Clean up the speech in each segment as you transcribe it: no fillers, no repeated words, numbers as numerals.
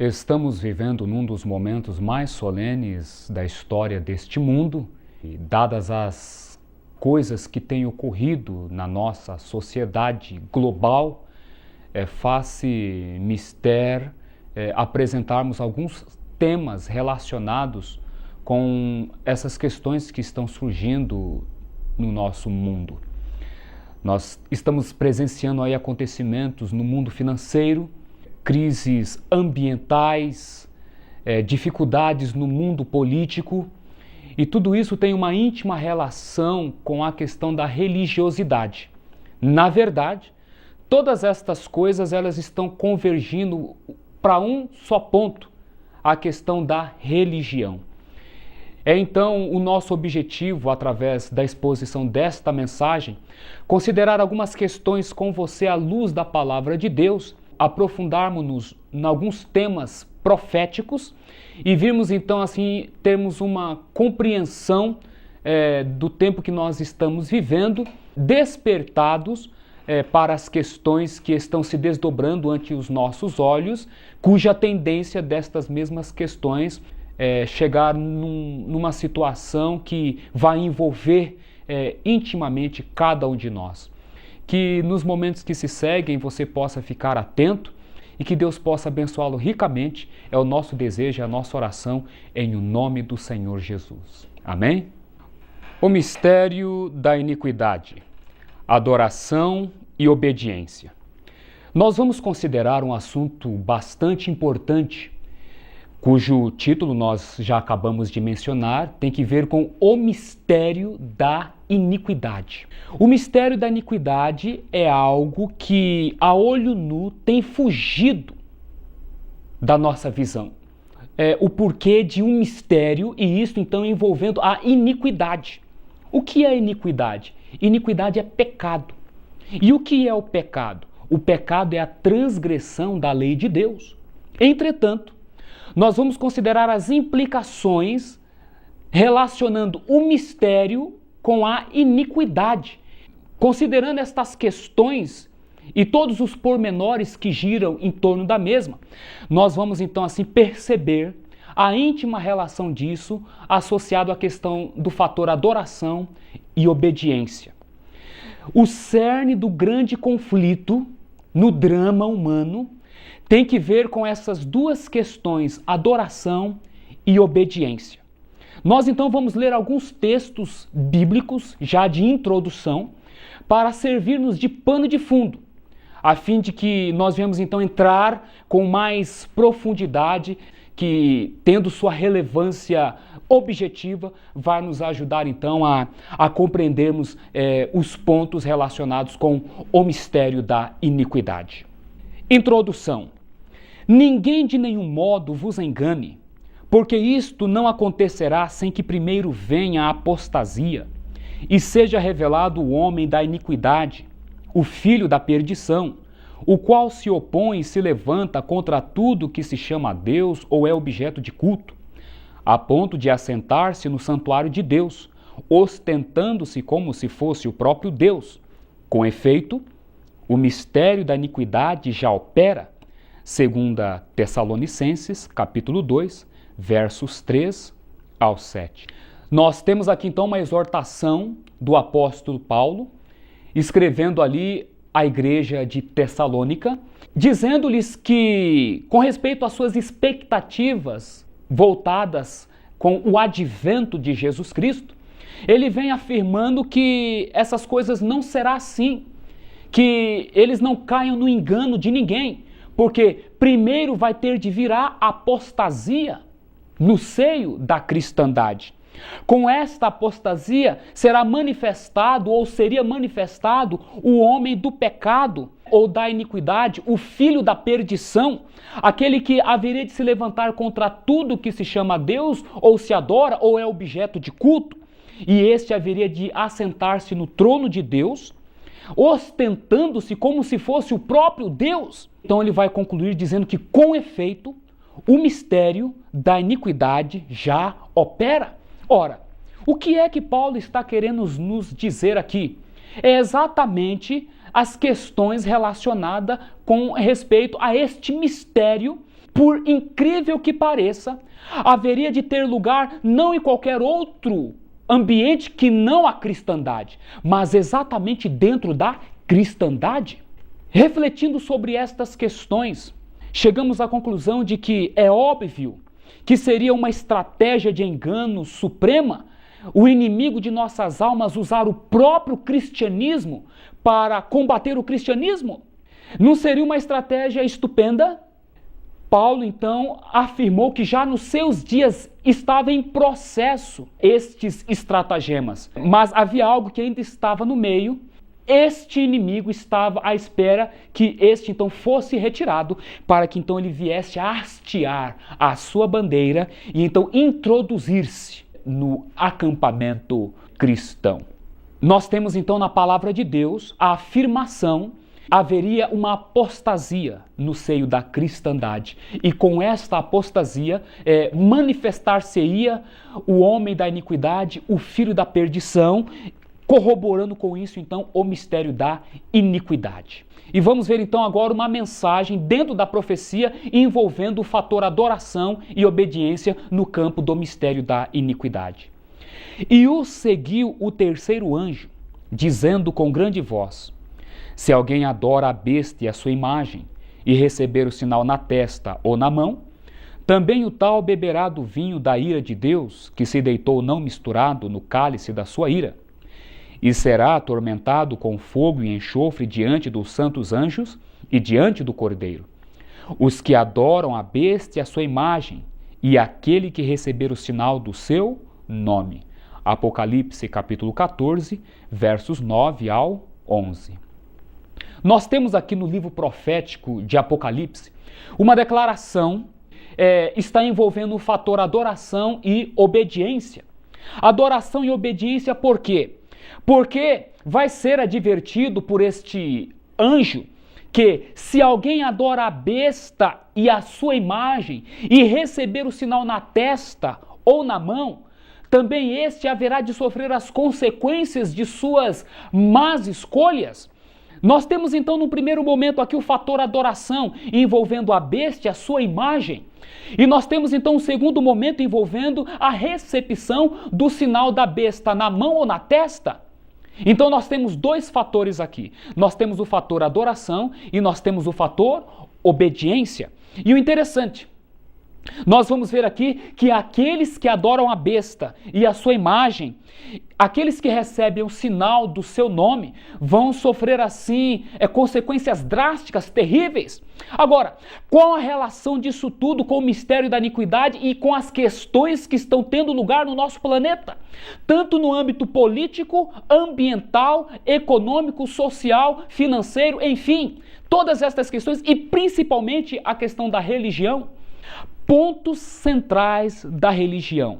Estamos vivendo num dos momentos mais solenes da história deste mundo, e dadas as coisas que têm ocorrido na nossa sociedade global, faz-se mister apresentarmos alguns temas relacionados com essas questões que estão surgindo no nosso mundo. Nós estamos presenciando aí acontecimentos no mundo financeiro, crises ambientais, dificuldades no mundo político, e tudo isso tem uma íntima relação com a questão da religiosidade. Na verdade, todas estas coisas elas estão convergindo para um só ponto, a questão da religião. É então o nosso objetivo, através da exposição desta mensagem, considerar algumas questões com você à luz da palavra de Deus, aprofundarmos-nos em alguns temas proféticos e virmos então assim, termos uma compreensão do tempo que nós estamos vivendo, despertados para as questões que estão se desdobrando ante os nossos olhos, cuja tendência destas mesmas questões chegar numa situação que vai envolver intimamente cada um de nós. Que nos momentos que se seguem você possa ficar atento e que Deus possa abençoá-lo ricamente. É o nosso desejo, é a nossa oração, em o nome do Senhor Jesus. Amém? O mistério da iniquidade, adoração e obediência. Nós vamos considerar um assunto bastante importante, cujo título nós já acabamos de mencionar, tem que ver com o mistério da iniquidade. O mistério da iniquidade é algo que a olho nu tem fugido da nossa visão. O porquê de um mistério, e isso então envolvendo a iniquidade. O que é iniquidade? Iniquidade é pecado. E o que é o pecado? O pecado é a transgressão da lei de Deus. Entretanto, nós vamos considerar as implicações relacionando o mistério com a iniquidade. Considerando estas questões e todos os pormenores que giram em torno da mesma, nós vamos então assim perceber a íntima relação disso associado à questão do fator adoração e obediência. O cerne do grande conflito no drama humano tem que ver com essas duas questões, adoração e obediência. Nós então vamos ler alguns textos bíblicos, já de introdução, para servir-nos de pano de fundo, a fim de que nós venhamos então entrar com mais profundidade, que tendo sua relevância objetiva, vai nos ajudar então a compreendermos os pontos relacionados com o mistério da iniquidade. Introdução. Ninguém de nenhum modo vos engane, porque isto não acontecerá sem que primeiro venha a apostasia e seja revelado o homem da iniquidade, o filho da perdição, o qual se opõe e se levanta contra tudo que se chama Deus ou é objeto de culto, a ponto de assentar-se no santuário de Deus, ostentando-se como se fosse o próprio Deus. Com efeito, o mistério da iniquidade já opera, segundo Tessalonicenses, capítulo 2, versos 3 ao 7. Nós temos aqui então uma exortação do apóstolo Paulo, escrevendo ali à igreja de Tessalônica, dizendo-lhes que, com respeito às suas expectativas voltadas com o advento de Jesus Cristo, ele vem afirmando que essas coisas não será assim, que eles não caiam no engano de ninguém, porque primeiro vai ter de vir a apostasia no seio da cristandade. Com esta apostasia será manifestado ou seria manifestado o homem do pecado ou da iniquidade, o filho da perdição, aquele que haveria de se levantar contra tudo que se chama Deus ou se adora ou é objeto de culto, e este haveria de assentar-se no trono de Deus, ostentando-se como se fosse o próprio Deus. Então ele vai concluir dizendo que, com efeito, o mistério da iniquidade já opera. Ora, o que é que Paulo está querendo nos dizer aqui? É exatamente as questões relacionadas com respeito a este mistério por incrível que pareça, haveria de ter lugar não em qualquer outro ambiente que não a cristandade, mas exatamente dentro da cristandade. Refletindo sobre estas questões, chegamos à conclusão de que é óbvio que seria uma estratégia de engano suprema o inimigo de nossas almas usar o próprio cristianismo para combater o cristianismo. Não seria uma estratégia estupenda? Paulo, então, afirmou que já nos seus dias estava em processo estes estratagemas, mas havia algo que ainda estava no meio. Este inimigo estava à espera que este então fosse retirado, para que então ele viesse a hastear a sua bandeira e então introduzir-se no acampamento cristão. Nós temos então na palavra de Deus a afirmação: haveria uma apostasia no seio da cristandade, e com esta apostasia manifestar-se-ia o homem da iniquidade, o filho da perdição, corroborando com isso então o mistério da iniquidade. E vamos ver então agora uma mensagem dentro da profecia envolvendo o fator adoração e obediência no campo do mistério da iniquidade. E o seguiu o terceiro anjo, dizendo com grande voz: se alguém adora a besta e a sua imagem, e receber o sinal na testa ou na mão, também o tal beberá do vinho da ira de Deus, que se deitou não misturado no cálice da sua ira, e será atormentado com fogo e enxofre diante dos santos anjos e diante do Cordeiro. Os que adoram a besta e a sua imagem, e aquele que receber o sinal do seu nome. Apocalipse capítulo 14, versos 9 ao 11. Nós temos aqui no livro profético de Apocalipse uma declaração está envolvendo o fator adoração e obediência. Adoração e obediência por quê? Porque vai ser advertido por este anjo que se alguém adora a besta e a sua imagem e receber o sinal na testa ou na mão, também este haverá de sofrer as consequências de suas más escolhas. Nós temos então no primeiro momento aqui o fator adoração envolvendo a besta e a sua imagem. E nós temos então um segundo momento envolvendo a recepção do sinal da besta na mão ou na testa. Então nós temos dois fatores aqui. Nós temos o fator adoração e nós temos o fator obediência. E o interessante, nós vamos ver aqui que aqueles que adoram a besta e a sua imagem, aqueles que recebem o sinal do seu nome, vão sofrer assim consequências drásticas, terríveis. Agora, qual a relação disso tudo com o mistério da iniquidade e com as questões que estão tendo lugar no nosso planeta? Tanto no âmbito político, ambiental, econômico, social, financeiro, enfim, todas estas questões e principalmente a questão da religião. Pontos centrais da religião: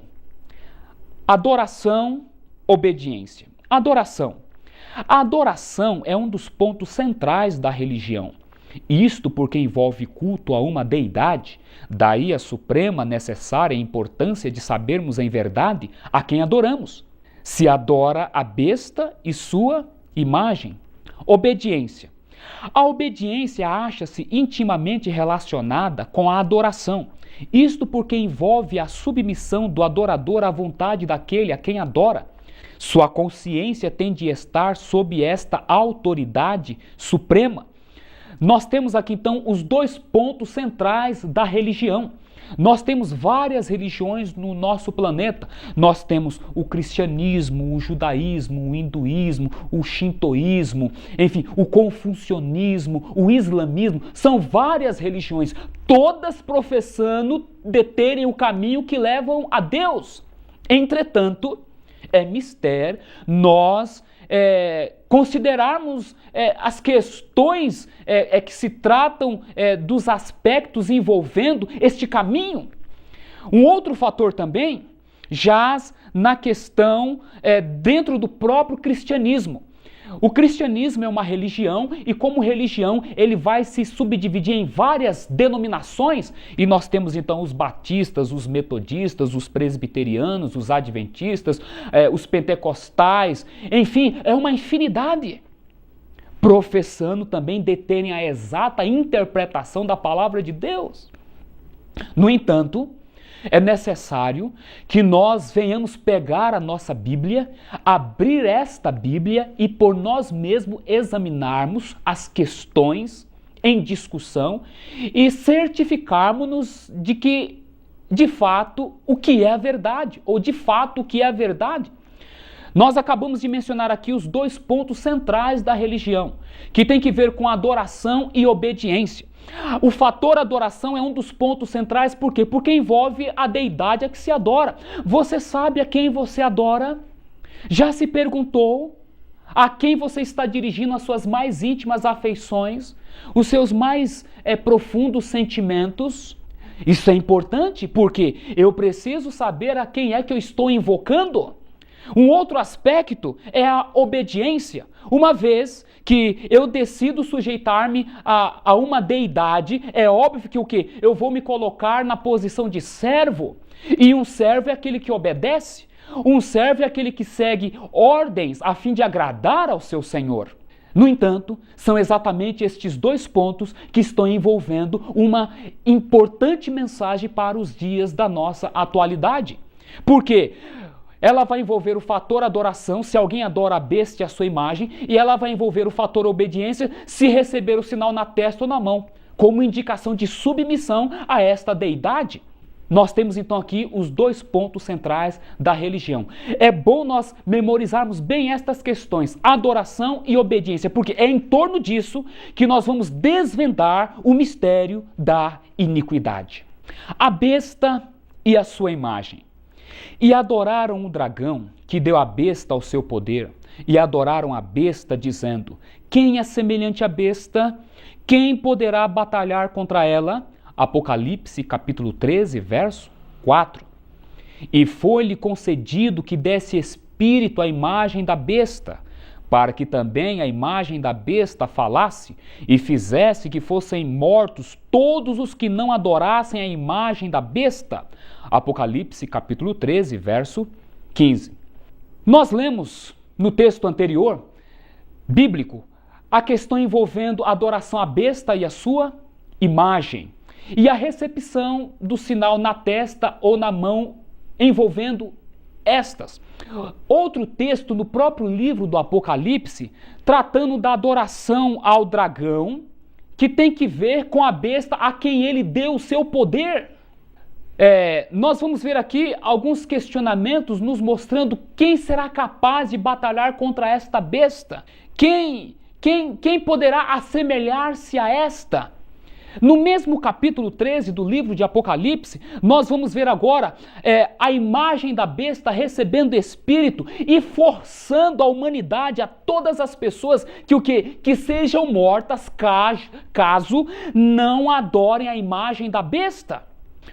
adoração, obediência. Adoração. A adoração é um dos pontos centrais da religião. Isto porque envolve culto a uma deidade, daí a suprema, necessária importância de sabermos em verdade a quem adoramos. Se adora a besta e sua imagem. Obediência. A obediência acha-se intimamente relacionada com a adoração. Isto porque envolve a submissão do adorador à vontade daquele a quem adora. Sua consciência tem de estar sob esta autoridade suprema. Nós temos aqui então os dois pontos centrais da religião. Nós temos várias religiões no nosso planeta. Nós temos o cristianismo, o judaísmo, o hinduísmo, o shintoísmo, enfim, o confucionismo, o islamismo. São várias religiões, todas professando deterem o caminho que levam a Deus. Entretanto, é mistério nós considerarmos as questões que se tratam dos aspectos envolvendo este caminho. Um outro fator também jaz na questão dentro do próprio cristianismo. O cristianismo é uma religião e como religião ele vai se subdividir em várias denominações e nós temos então os batistas, os metodistas, os presbiterianos, os adventistas, os pentecostais, enfim, é uma infinidade. Professando também deterem a exata interpretação da palavra de Deus. No entanto, é necessário que nós venhamos pegar a nossa Bíblia, abrir esta Bíblia e por nós mesmos examinarmos as questões em discussão e certificarmos-nos de que, de fato, o que é a verdade, ou de fato o que é a verdade. Nós acabamos de mencionar aqui os dois pontos centrais da religião, que tem que ver com adoração e obediência. O fator adoração é um dos pontos centrais, por quê? Porque envolve a deidade a que se adora. Você sabe a quem você adora? Já se perguntou a quem você está dirigindo as suas mais íntimas afeições, os seus mais profundos sentimentos? Isso é importante porque eu preciso saber a quem é que eu estou invocando. Um outro aspecto é a obediência. Uma vez que eu decido sujeitar-me a uma deidade, é óbvio que o quê? Eu vou me colocar na posição de servo. E um servo é aquele que obedece. Um servo é aquele que segue ordens a fim de agradar ao seu senhor. No entanto, são exatamente estes dois pontos que estão envolvendo uma importante mensagem para os dias da nossa atualidade. Por quê? Ela vai envolver o fator adoração, se alguém adora a besta e a sua imagem, e ela vai envolver o fator obediência, se receber o sinal na testa ou na mão, como indicação de submissão a esta deidade. Nós temos então aqui os dois pontos centrais da religião. É bom nós memorizarmos bem estas questões, adoração e obediência, porque é em torno disso que nós vamos desvendar o mistério da iniquidade. A besta e a sua imagem. E adoraram o dragão, que deu à besta o seu poder, e adoraram a besta, dizendo: quem é semelhante à besta? Quem poderá batalhar contra ela? Apocalipse, capítulo 13, verso 4. E foi-lhe concedido que desse espírito à imagem da besta, para que também a imagem da besta falasse e fizesse que fossem mortos todos os que não adorassem a imagem da besta. Apocalipse capítulo 13, verso 15. Nós lemos no texto anterior, bíblico, a questão envolvendo a adoração à besta e a sua imagem, e a recepção do sinal na testa ou na mão envolvendo estas. Outro texto no próprio livro do Apocalipse, tratando da adoração ao dragão, que tem que ver com a besta a quem ele deu o seu poder. Nós vamos ver aqui alguns questionamentos nos mostrando quem será capaz de batalhar contra esta besta. Quem poderá assemelhar-se a esta? No mesmo capítulo 13 do livro de Apocalipse, nós vamos ver agora a imagem da besta recebendo espírito e forçando a humanidade, a todas as pessoas que sejam mortas caso não adorem a imagem da besta.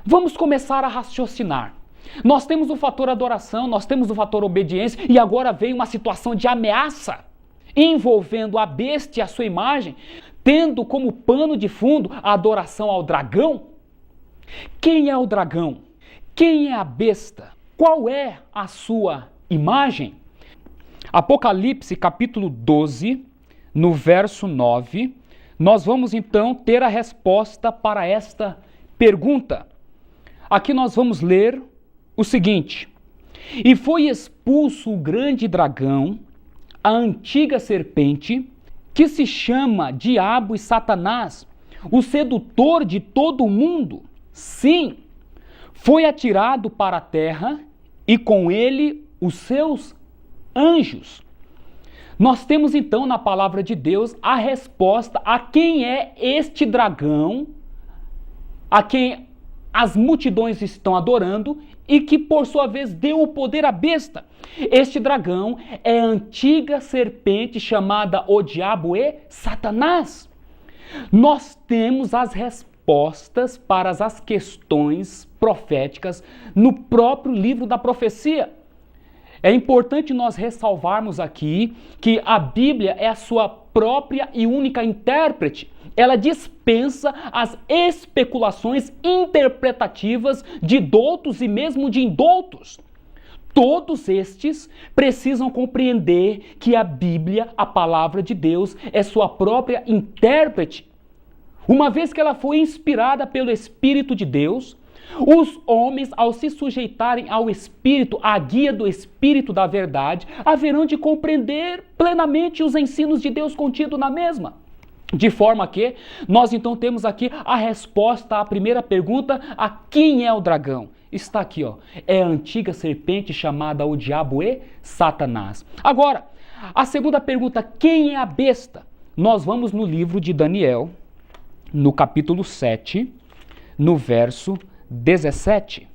Vamos começar a raciocinar. Nós temos o fator adoração, nós temos o fator obediência e agora vem uma situação de ameaça envolvendo a besta e a sua imagem, tendo como pano de fundo a adoração ao dragão. Quem é o dragão? Quem é a besta? Qual é a sua imagem? Apocalipse capítulo 12, no verso 9, nós vamos então ter a resposta para esta pergunta. Aqui nós vamos ler o seguinte: e foi expulso o grande dragão, a antiga serpente, que se chama Diabo e Satanás, o sedutor de todo o mundo. Sim, foi atirado para a terra e com ele os seus anjos. Nós temos então na palavra de Deus a resposta a quem é este dragão, a quem as multidões estão adorando e que por sua vez deu o poder à besta. Este dragão é a antiga serpente chamada o Diabo e Satanás. Nós temos as respostas para as questões proféticas no próprio livro da profecia. É importante nós ressalvarmos aqui que a Bíblia é a sua própria e única intérprete. Ela dispensa as especulações interpretativas de doutos e mesmo de indoutos. Todos estes precisam compreender que a Bíblia, a palavra de Deus, é sua própria intérprete. Uma vez que ela foi inspirada pelo Espírito de Deus, Os homens, ao se sujeitarem ao Espírito, à guia do Espírito da verdade, haverão de compreender plenamente os ensinos de Deus contido na mesma. De forma que nós então temos aqui a resposta à primeira pergunta: a quem é o dragão? Está aqui, ó. É a antiga serpente chamada o diabo e Satanás. Agora, a segunda pergunta: quem é a besta? Nós vamos no livro de Daniel, no capítulo 7, no verso 17.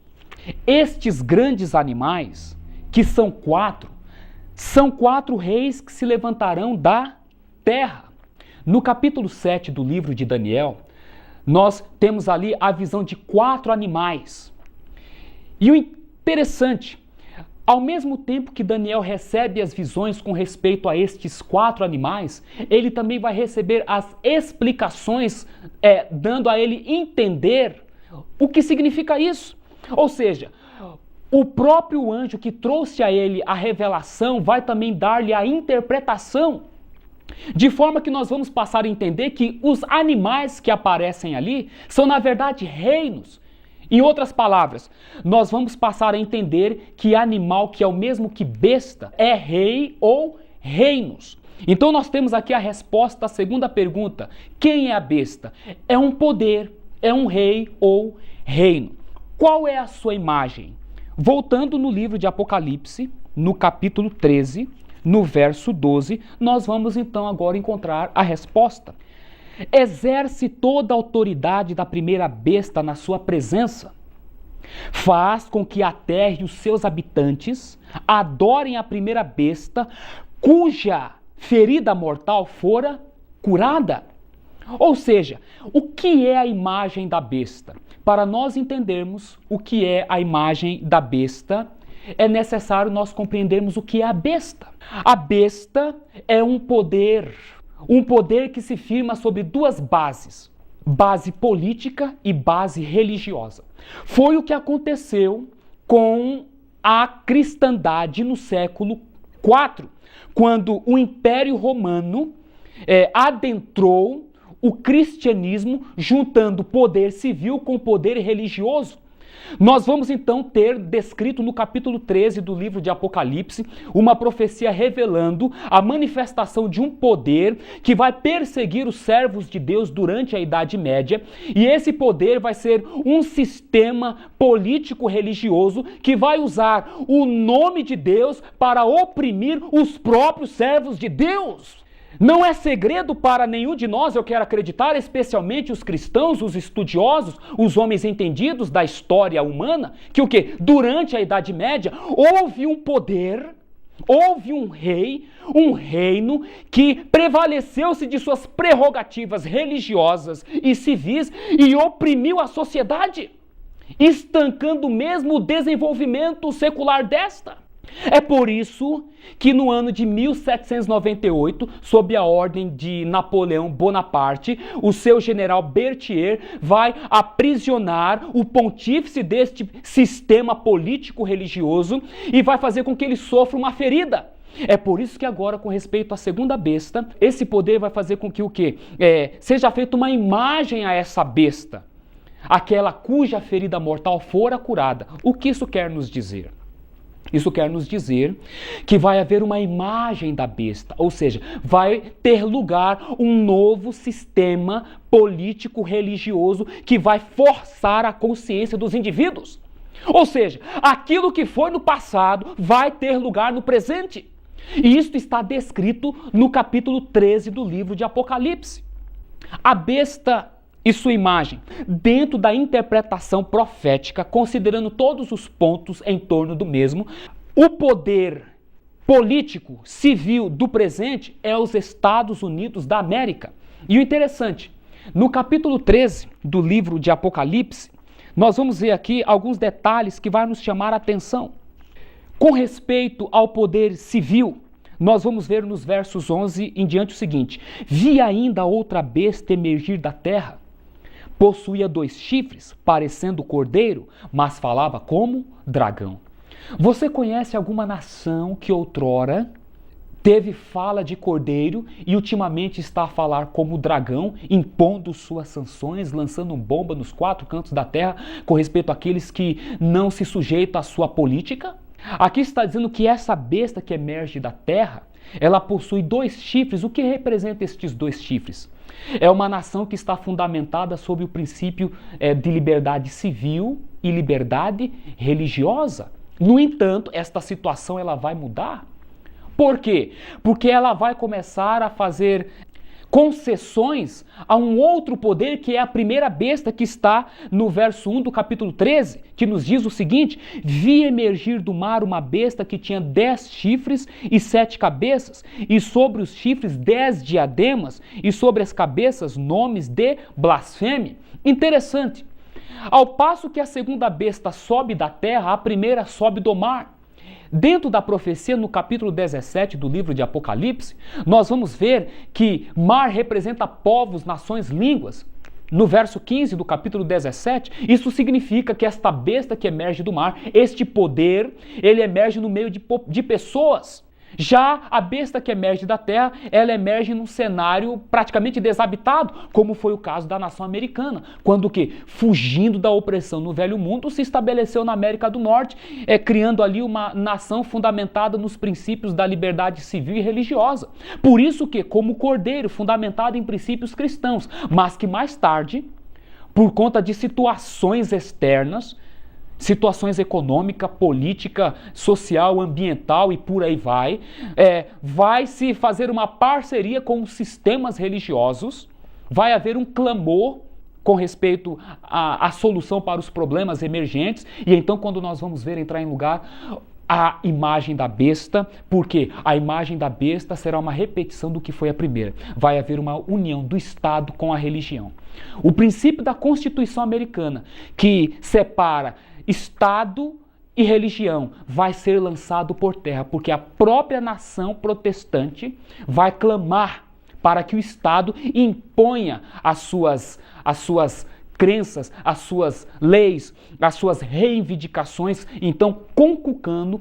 Estes grandes animais, que são quatro reis que se levantarão da terra. No capítulo 7 do livro de Daniel, nós temos ali a visão de 4 animais. E o interessante, ao mesmo tempo que Daniel recebe as visões com respeito a estes 4 animais, ele também vai receber as explicações, dando a ele entender o que significa isso. Ou seja, o próprio anjo que trouxe a ele a revelação vai também dar-lhe a interpretação. De forma que nós vamos passar a entender que os animais que aparecem ali são, na verdade, reinos. Em outras palavras, nós vamos passar a entender que animal que é o mesmo que besta é rei ou reinos. Então nós temos aqui a resposta à segunda pergunta: quem é a besta? É um poder, é um rei ou reino. Qual é a sua imagem? Voltando no livro de Apocalipse, no capítulo 13, no verso 12, nós vamos então agora encontrar a resposta. Exerce toda a autoridade da primeira besta na sua presença. Faz com que a terra e os seus habitantes adorem a primeira besta, cuja ferida mortal fora curada. Ou seja, o que é a imagem da besta? Para nós entendermos o que é a imagem da besta, é necessário nós compreendermos o que é a besta. A besta é um poder que se firma sobre 2 bases: base política e base religiosa. Foi o que aconteceu com a cristandade no século IV, quando o Império Romano adentrou o cristianismo, juntando poder civil com poder religioso. Nós vamos então ter descrito no capítulo 13 do livro de Apocalipse uma profecia revelando a manifestação de um poder que vai perseguir os servos de Deus durante a Idade Média, e esse poder vai ser um sistema político-religioso que vai usar o nome de Deus para oprimir os próprios servos de Deus. Não é segredo para nenhum de nós, eu quero acreditar, especialmente os cristãos, os estudiosos, os homens entendidos da história humana, que o quê? Durante a Idade Média houve um poder, houve um rei, um reino que prevaleceu-se de suas prerrogativas religiosas e civis e oprimiu a sociedade, estancando mesmo o desenvolvimento secular desta. É por isso que no ano de 1798, sob a ordem de Napoleão Bonaparte, o seu general Berthier vai aprisionar o pontífice deste sistema político-religioso e vai fazer com que ele sofra uma ferida. É por isso que agora, com respeito à segunda besta, esse poder vai fazer com que o quê? Seja feita uma imagem a essa besta, aquela cuja ferida mortal fora curada. O que isso quer nos dizer? Isso quer nos dizer que vai haver uma imagem da besta, ou seja, vai ter lugar um novo sistema político-religioso que vai forçar a consciência dos indivíduos. Ou seja, aquilo que foi no passado vai ter lugar no presente. E isso está descrito no capítulo 13 do livro de Apocalipse. A besta e sua imagem, dentro da interpretação profética, considerando todos os pontos em torno do mesmo, o poder político, civil do presente é os Estados Unidos da América. E o interessante, no capítulo 13 do livro de Apocalipse, nós vamos ver aqui alguns detalhes que vão nos chamar a atenção. Com respeito ao poder civil, nós vamos ver nos versos 11 em diante o seguinte: vi ainda outra besta emergir da terra. Possuía 2 chifres, parecendo cordeiro, mas falava como dragão. Você conhece alguma nação que outrora teve fala de cordeiro e ultimamente está a falar como dragão, impondo suas sanções, lançando bomba nos 4 cantos da terra com respeito àqueles que não se sujeitam à sua política. Aqui está dizendo que essa besta que emerge da terra, ela possui 2 chifres. O que representa estes 2 chifres? É uma nação que está fundamentada sobre o princípio de liberdade civil e liberdade religiosa. No entanto, esta situação ela vai mudar. Por quê? Porque ela vai começar a fazer concessões a um outro poder que é a primeira besta que está no verso 1 do capítulo 13, que nos diz o seguinte: vi emergir do mar uma besta que tinha 10 chifres e 7 cabeças, e sobre os chifres 10 diademas, e sobre as cabeças nomes de blasfêmia. Interessante. Ao passo que a segunda besta sobe da terra, a primeira sobe do mar. Dentro da profecia, no capítulo 17 do livro de Apocalipse, nós vamos ver que mar representa povos, nações, línguas. No verso 15 do capítulo 17, isso significa que esta besta que emerge do mar, este poder, ele emerge no meio de pessoas. Já a besta que emerge da terra, ela emerge num cenário praticamente desabitado, como foi o caso da nação americana, quando que, fugindo da opressão no velho mundo, se estabeleceu na América do Norte, criando ali uma nação fundamentada nos princípios da liberdade civil e religiosa. Por isso que, como cordeiro, fundamentado em princípios cristãos, mas que mais tarde, por conta de situações externas, situações econômica, política, social, ambiental e por aí vai se fazer uma parceria com os sistemas religiosos, vai haver um clamor com respeito à solução para os problemas emergentes, e então quando nós vamos ver entrar em lugar a imagem da besta, porque a imagem da besta será uma repetição do que foi a primeira. Vai haver uma união do Estado com a religião. O princípio da Constituição americana, que separa Estado e religião, vai ser lançado por terra, porque a própria nação protestante vai clamar para que o Estado imponha as suas crenças, as suas leis, as suas reivindicações, então conculcando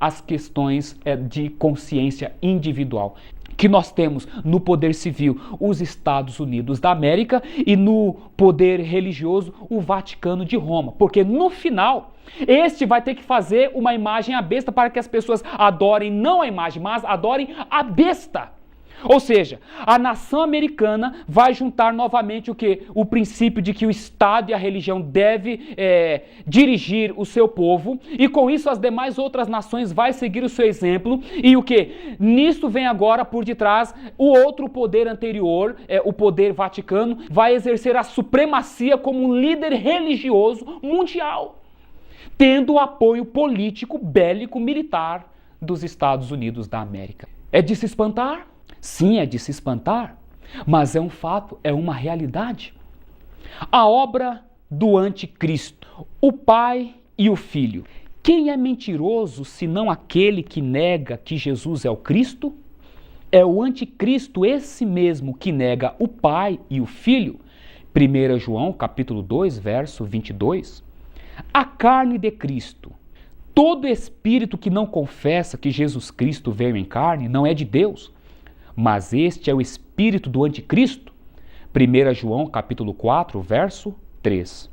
as questões de consciência individual. Que nós temos no poder civil os Estados Unidos da América e no poder religioso o Vaticano de Roma. Porque no final, este vai ter que fazer uma imagem à besta para que as pessoas adorem não a imagem, mas adorem a besta. Ou seja, a nação americana vai juntar novamente o quê? O princípio de que o Estado e a religião devem dirigir o seu povo, e com isso as demais outras nações vão seguir o seu exemplo, e o quê? Nisso vem agora por detrás o outro poder anterior, o poder vaticano, vai exercer a supremacia como um líder religioso mundial, tendo o apoio político, bélico, militar dos Estados Unidos da América. É de se espantar? Sim, é de se espantar, mas é um fato, é uma realidade. A obra do anticristo, o Pai e o Filho. Quem é mentiroso senão aquele que nega que Jesus é o Cristo? É o anticristo esse mesmo que nega o Pai e o Filho. 1 João capítulo 2, verso 22. A carne de Cristo. Todo espírito que não confessa que Jesus Cristo veio em carne não é de Deus. Mas este é o espírito do anticristo. 1 João capítulo 4, verso 3.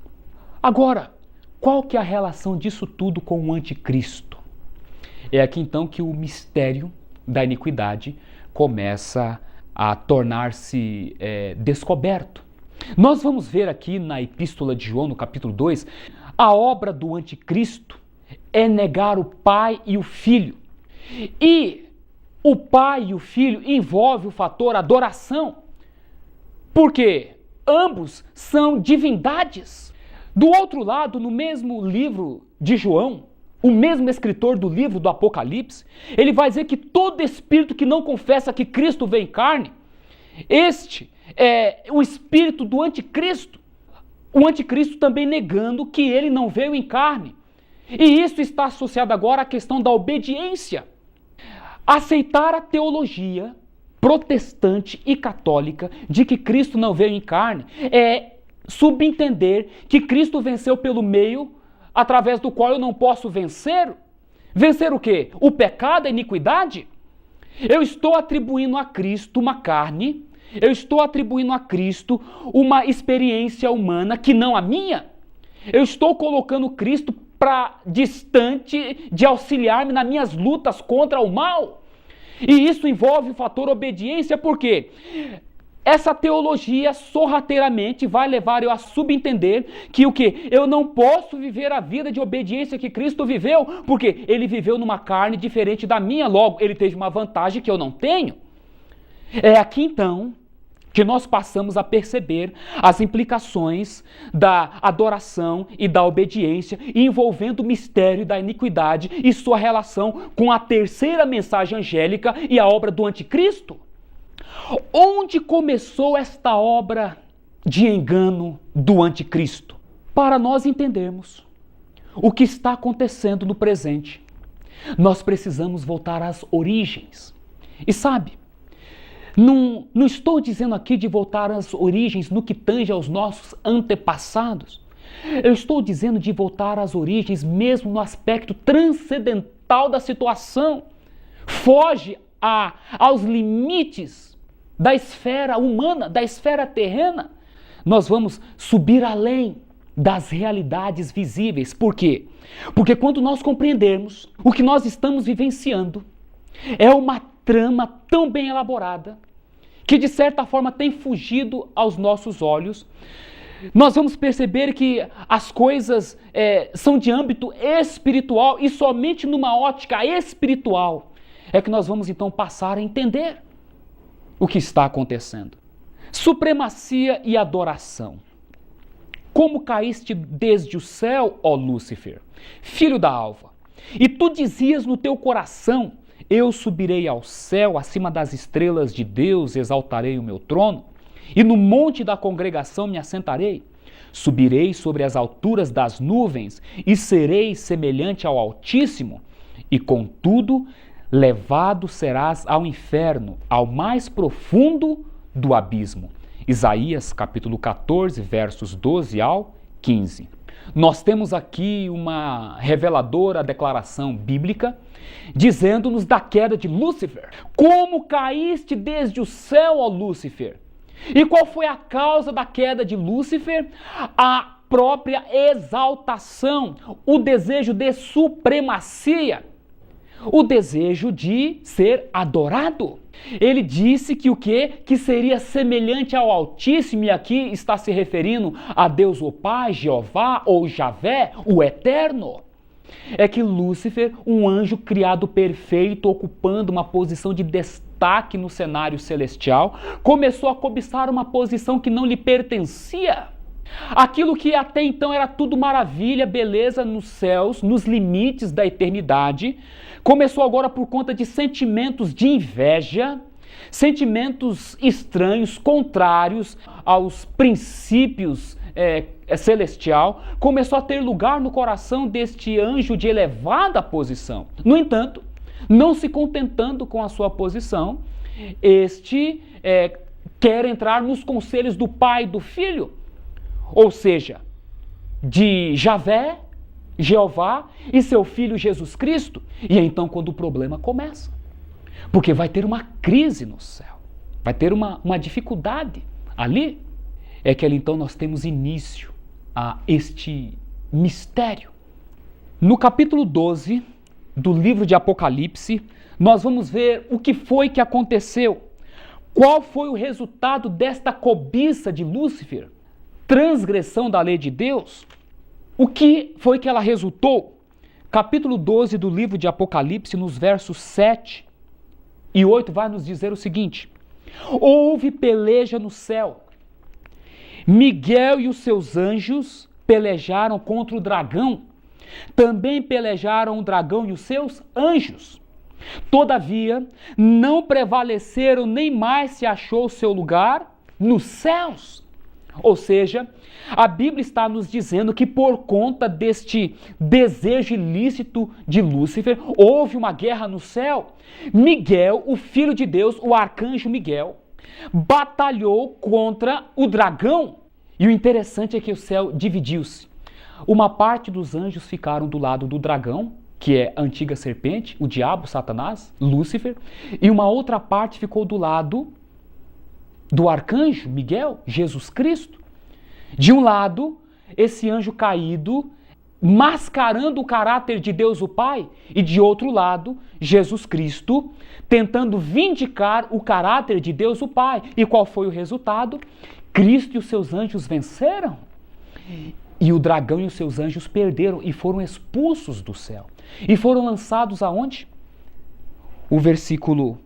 Agora, qual que é a relação disso tudo com o anticristo? É aqui então que o mistério da iniquidade começa a tornar-se descoberto. Nós vamos ver aqui na Epístola de João, no capítulo 2, a obra do anticristo é negar o Pai e o Filho. E o Pai e o Filho envolve o fator adoração, porque ambos são divindades. Do outro lado, no mesmo livro de João, o mesmo escritor do livro do Apocalipse, ele vai dizer que todo espírito que não confessa que Cristo veio em carne, este é o espírito do anticristo. O anticristo também negando que ele não veio em carne. E isso está associado agora à questão da obediência. Aceitar a teologia protestante e católica de que Cristo não veio em carne é subentender que Cristo venceu pelo meio através do qual eu não posso vencer. Vencer o quê? O pecado, a iniquidade? Eu estou atribuindo a Cristo uma carne, eu estou atribuindo a Cristo uma experiência humana que não a minha. Eu estou colocando Cristo para distante de auxiliar-me nas minhas lutas contra o mal. E isso envolve o fator obediência, porque essa teologia sorrateiramente vai levar eu a subentender que o quê? Eu não posso viver a vida de obediência que Cristo viveu, porque ele viveu numa carne diferente da minha, logo ele teve uma vantagem que eu não tenho. É aqui então que nós passamos a perceber as implicações da adoração e da obediência, envolvendo o mistério da iniquidade e sua relação com a terceira mensagem angélica e a obra do anticristo. Onde começou esta obra de engano do anticristo? Para nós entendermos o que está acontecendo no presente, nós precisamos voltar às origens. E sabe, não estou dizendo aqui de voltar às origens no que tange aos nossos antepassados. Eu estou dizendo de voltar às origens mesmo no aspecto transcendental da situação. Foge aos limites da esfera humana, da esfera terrena. Nós vamos subir além das realidades visíveis. Por quê? Porque quando nós compreendermos o que nós estamos vivenciando, é uma trama tão bem elaborada que de certa forma tem fugido aos nossos olhos. Nós vamos perceber que as coisas são de âmbito espiritual e somente numa ótica espiritual é que nós vamos então passar a entender o que está acontecendo. Supremacia e adoração. Como caíste desde o céu, ó Lúcifer, filho da alva, e tu dizias no teu coração: eu subirei ao céu, acima das estrelas de Deus exaltarei o meu trono, e no monte da congregação me assentarei. Subirei sobre as alturas das nuvens, e serei semelhante ao Altíssimo, e contudo levado serás ao inferno, ao mais profundo do abismo. Isaías capítulo 14, versos 12 ao 15. Nós temos aqui uma reveladora declaração bíblica dizendo-nos da queda de Lúcifer. Como caíste desde o céu, ó Lúcifer? E qual foi a causa da queda de Lúcifer? A própria exaltação, o desejo de supremacia, o desejo de ser adorado. Ele disse que o quê? Que seria semelhante ao Altíssimo, e aqui está se referindo a Deus o Pai, Jeová ou Javé, o Eterno. É que Lúcifer, um anjo criado perfeito, ocupando uma posição de destaque no cenário celestial, começou a cobiçar uma posição que não lhe pertencia. Aquilo que até então era tudo maravilha, beleza nos céus, nos limites da eternidade, começou agora por conta de sentimentos de inveja, sentimentos estranhos, contrários aos princípios celestial, começou a ter lugar no coração deste anjo de elevada posição. No entanto, não se contentando com a sua posição, este quer entrar nos conselhos do Pai e do Filho, ou seja, de Javé, Jeová e seu Filho Jesus Cristo. E é então quando o problema começa, porque vai ter uma crise no céu, vai ter uma dificuldade ali. É que ali então nós temos início a este mistério. No capítulo 12 do livro de Apocalipse, nós vamos ver o que foi que aconteceu. Qual foi o resultado desta cobiça de Lúcifer? Transgressão da lei de Deus? O que foi que ela resultou? Capítulo 12 do livro de Apocalipse, nos versos 7 e 8, vai nos dizer o seguinte: houve peleja no céu. Miguel e os seus anjos pelejaram contra o dragão. Também pelejaram o dragão e os seus anjos. Todavia, não prevaleceram, nem mais se achou seu lugar nos céus. Ou seja, a Bíblia está nos dizendo que por conta deste desejo ilícito de Lúcifer, houve uma guerra no céu. Miguel, o filho de Deus, o arcanjo Miguel, batalhou contra o dragão. E o interessante é que o céu dividiu-se. Uma parte dos anjos ficaram do lado do dragão que é a antiga serpente, o diabo, Satanás, Lúcifer, e uma outra parte ficou do lado do arcanjo Miguel, Jesus Cristo. De um lado, esse anjo caído, mascarando o caráter de Deus o Pai, e de outro lado, Jesus Cristo, tentando vindicar o caráter de Deus o Pai. E qual foi o resultado? Cristo e os seus anjos venceram. E o dragão e os seus anjos perderam e foram expulsos do céu. E foram lançados aonde? O versículo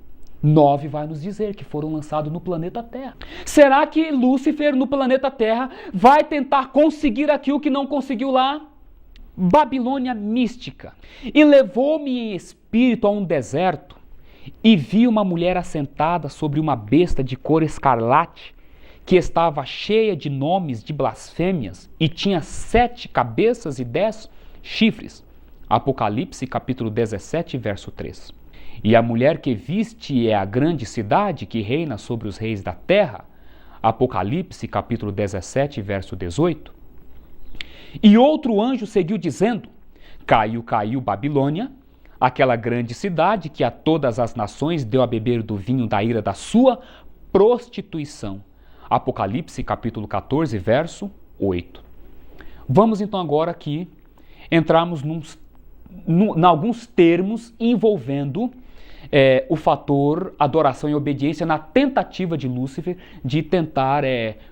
9 vai nos dizer que foram lançados no planeta Terra. Será que Lúcifer no planeta Terra vai tentar conseguir aquilo que não conseguiu lá? Babilônia mística. E levou-me em espírito a um deserto e vi uma mulher assentada sobre uma besta de cor escarlate, que estava cheia de nomes de blasfêmias e tinha 7 cabeças e 10 chifres. Apocalipse capítulo 17, verso 3. E a mulher que viste é a grande cidade que reina sobre os reis da terra. Apocalipse capítulo 17, verso 18. E outro anjo seguiu dizendo: Caiu, caiu Babilônia, aquela grande cidade que a todas as nações deu a beber do vinho da ira da sua prostituição. Apocalipse capítulo 14, verso 8. Vamos então agora aqui entrarmos em alguns termos envolvendo o fator adoração e obediência na tentativa de Lúcifer de tentar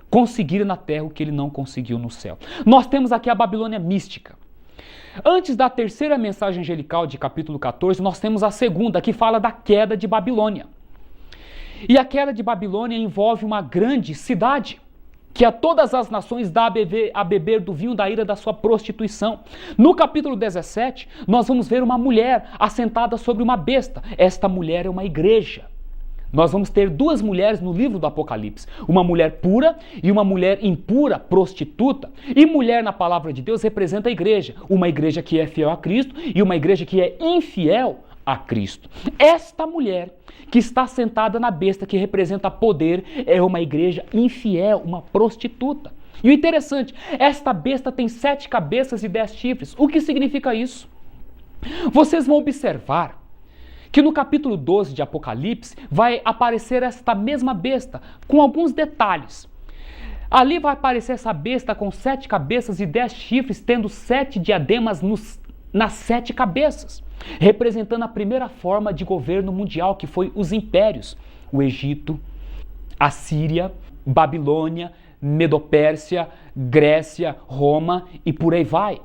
conseguir na terra o que ele não conseguiu no céu. Nós temos aqui a Babilônia mística. Antes da terceira mensagem angelical de capítulo 14, nós temos a segunda, que fala da queda de Babilônia. E a queda de Babilônia envolve uma grande cidade, que a todas as nações dá a beber do vinho da ira da sua prostituição. No capítulo 17, nós vamos ver uma mulher assentada sobre uma besta. Esta mulher é uma igreja. Nós vamos ter 2 mulheres no livro do Apocalipse. Uma mulher pura e uma mulher impura, prostituta. E mulher na palavra de Deus representa a igreja. Uma igreja que é fiel a Cristo e uma igreja que é infiel a Cristo. Esta mulher que está sentada na besta, que representa poder, é uma igreja infiel, uma prostituta. E o interessante, esta besta tem 7 cabeças e 10 chifres. O que significa isso? Vocês vão observar que no capítulo 12 de Apocalipse vai aparecer esta mesma besta, com alguns detalhes. Ali vai aparecer essa besta com 7 cabeças e 10 chifres, tendo 7 diademas nas 7 cabeças, representando a primeira forma de governo mundial, que foi os impérios: o Egito, a Síria, Babilônia, Medopérsia, Grécia, Roma e por aí vai.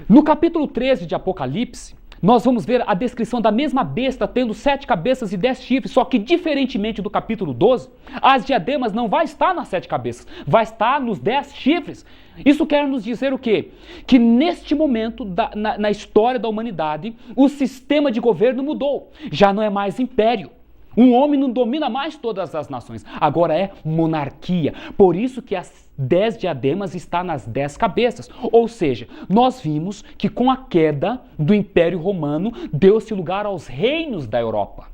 No capítulo 13 de Apocalipse, nós vamos ver a descrição da mesma besta tendo 7 cabeças e 10 chifres, só que diferentemente do capítulo 12, as diademas não vai estar nas 7 cabeças, vai estar nos 10 chifres. Isso quer nos dizer o quê? Que neste momento na história da humanidade, o sistema de governo mudou. Já não é mais império. Um homem não domina mais todas as nações, agora é monarquia. Por isso que as 10 diademas estão nas 10 cabeças. Ou seja, nós vimos que com a queda do Império Romano, deu-se lugar aos reinos da Europa.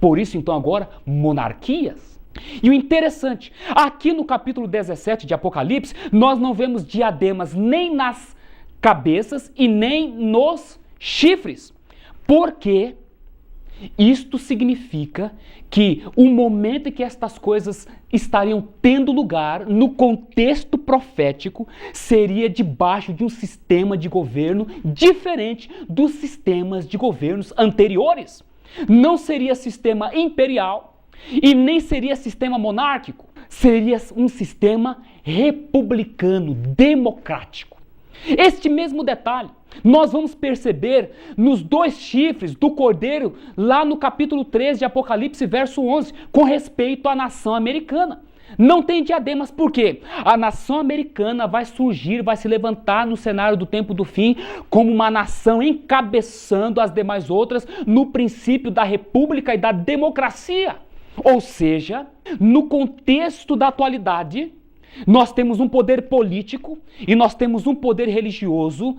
Por isso, então, agora, monarquias. E o interessante, aqui no capítulo 17 de Apocalipse, nós não vemos diademas nem nas cabeças e nem nos chifres. Por quê? Isto significa que o momento em que estas coisas estariam tendo lugar no contexto profético seria debaixo de um sistema de governo diferente dos sistemas de governos anteriores. Não seria sistema imperial e nem seria sistema monárquico, seria um sistema republicano, democrático. Este mesmo detalhe nós vamos perceber nos 2 chifres do cordeiro lá no capítulo 13 de Apocalipse, verso 11, com respeito à nação americana. Não tem diademas, por quê? A nação americana vai surgir, vai se levantar no cenário do tempo do fim como uma nação encabeçando as demais outras no princípio da república e da democracia. Ou seja, no contexto da atualidade, nós temos um poder político e nós temos um poder religioso,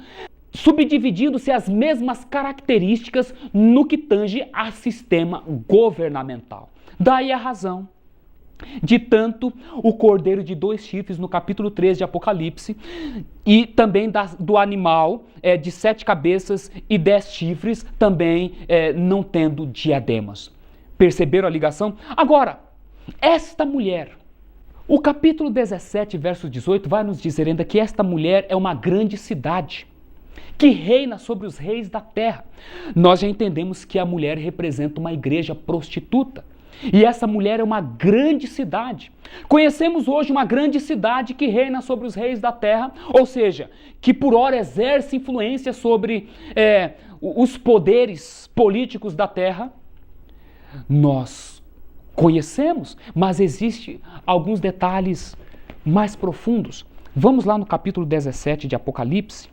subdividindo-se as mesmas características no que tange a sistema governamental. Daí a razão de tanto o cordeiro de 2 chifres no capítulo 3 de Apocalipse, e também do animal de 7 cabeças e 10 chifres, também não tendo diademas. Perceberam a ligação? Agora, esta mulher, o capítulo 17, verso 18, vai nos dizer ainda que esta mulher é uma grande cidade, que reina sobre os reis da terra. Nós já entendemos que a mulher representa uma igreja prostituta. E essa mulher é uma grande cidade. Conhecemos hoje uma grande cidade que reina sobre os reis da terra, ou seja, que por ora exerce influência sobre os poderes políticos da terra. Nós conhecemos, mas existem alguns detalhes mais profundos. Vamos lá no capítulo 17 de Apocalipse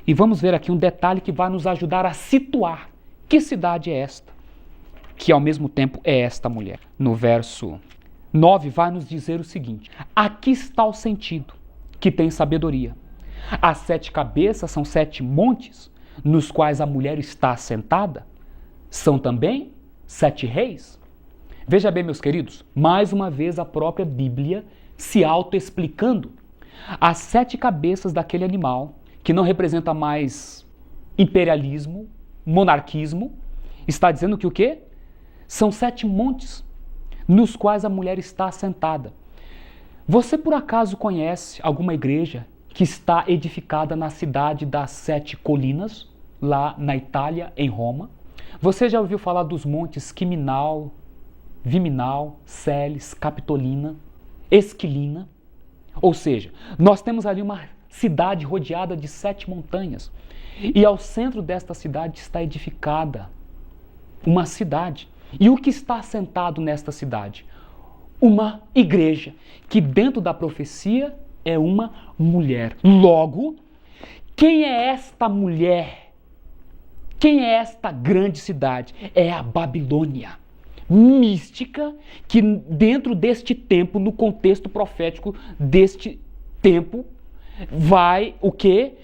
e vamos ver aqui um detalhe que vai nos ajudar a situar que cidade é esta, que ao mesmo tempo é esta mulher. No verso 9 vai nos dizer o seguinte: aqui está o sentido que tem sabedoria. As 7 cabeças são 7 montes, nos quais a mulher está assentada. São também 7 reis. Veja bem, meus queridos, mais uma vez a própria Bíblia se autoexplicando. As 7 cabeças daquele animal, que não representa mais imperialismo, monarquismo, está dizendo que o quê? São 7 montes nos quais a mulher está assentada. Você por acaso conhece alguma igreja que está edificada na cidade das 7 colinas, lá na Itália, em Roma? Você já ouviu falar dos montes Quiminal, Viminal, Celes, Capitolina, Esquilina? Ou seja, nós temos ali uma cidade rodeada de 7 montanhas. E ao centro desta cidade está edificada uma cidade. E o que está assentado nesta cidade? Uma igreja, que dentro da profecia é uma mulher. Logo, quem é esta mulher? Quem é esta grande cidade? É a Babilônia, mística, que dentro deste tempo, no contexto profético deste tempo, vai o quê?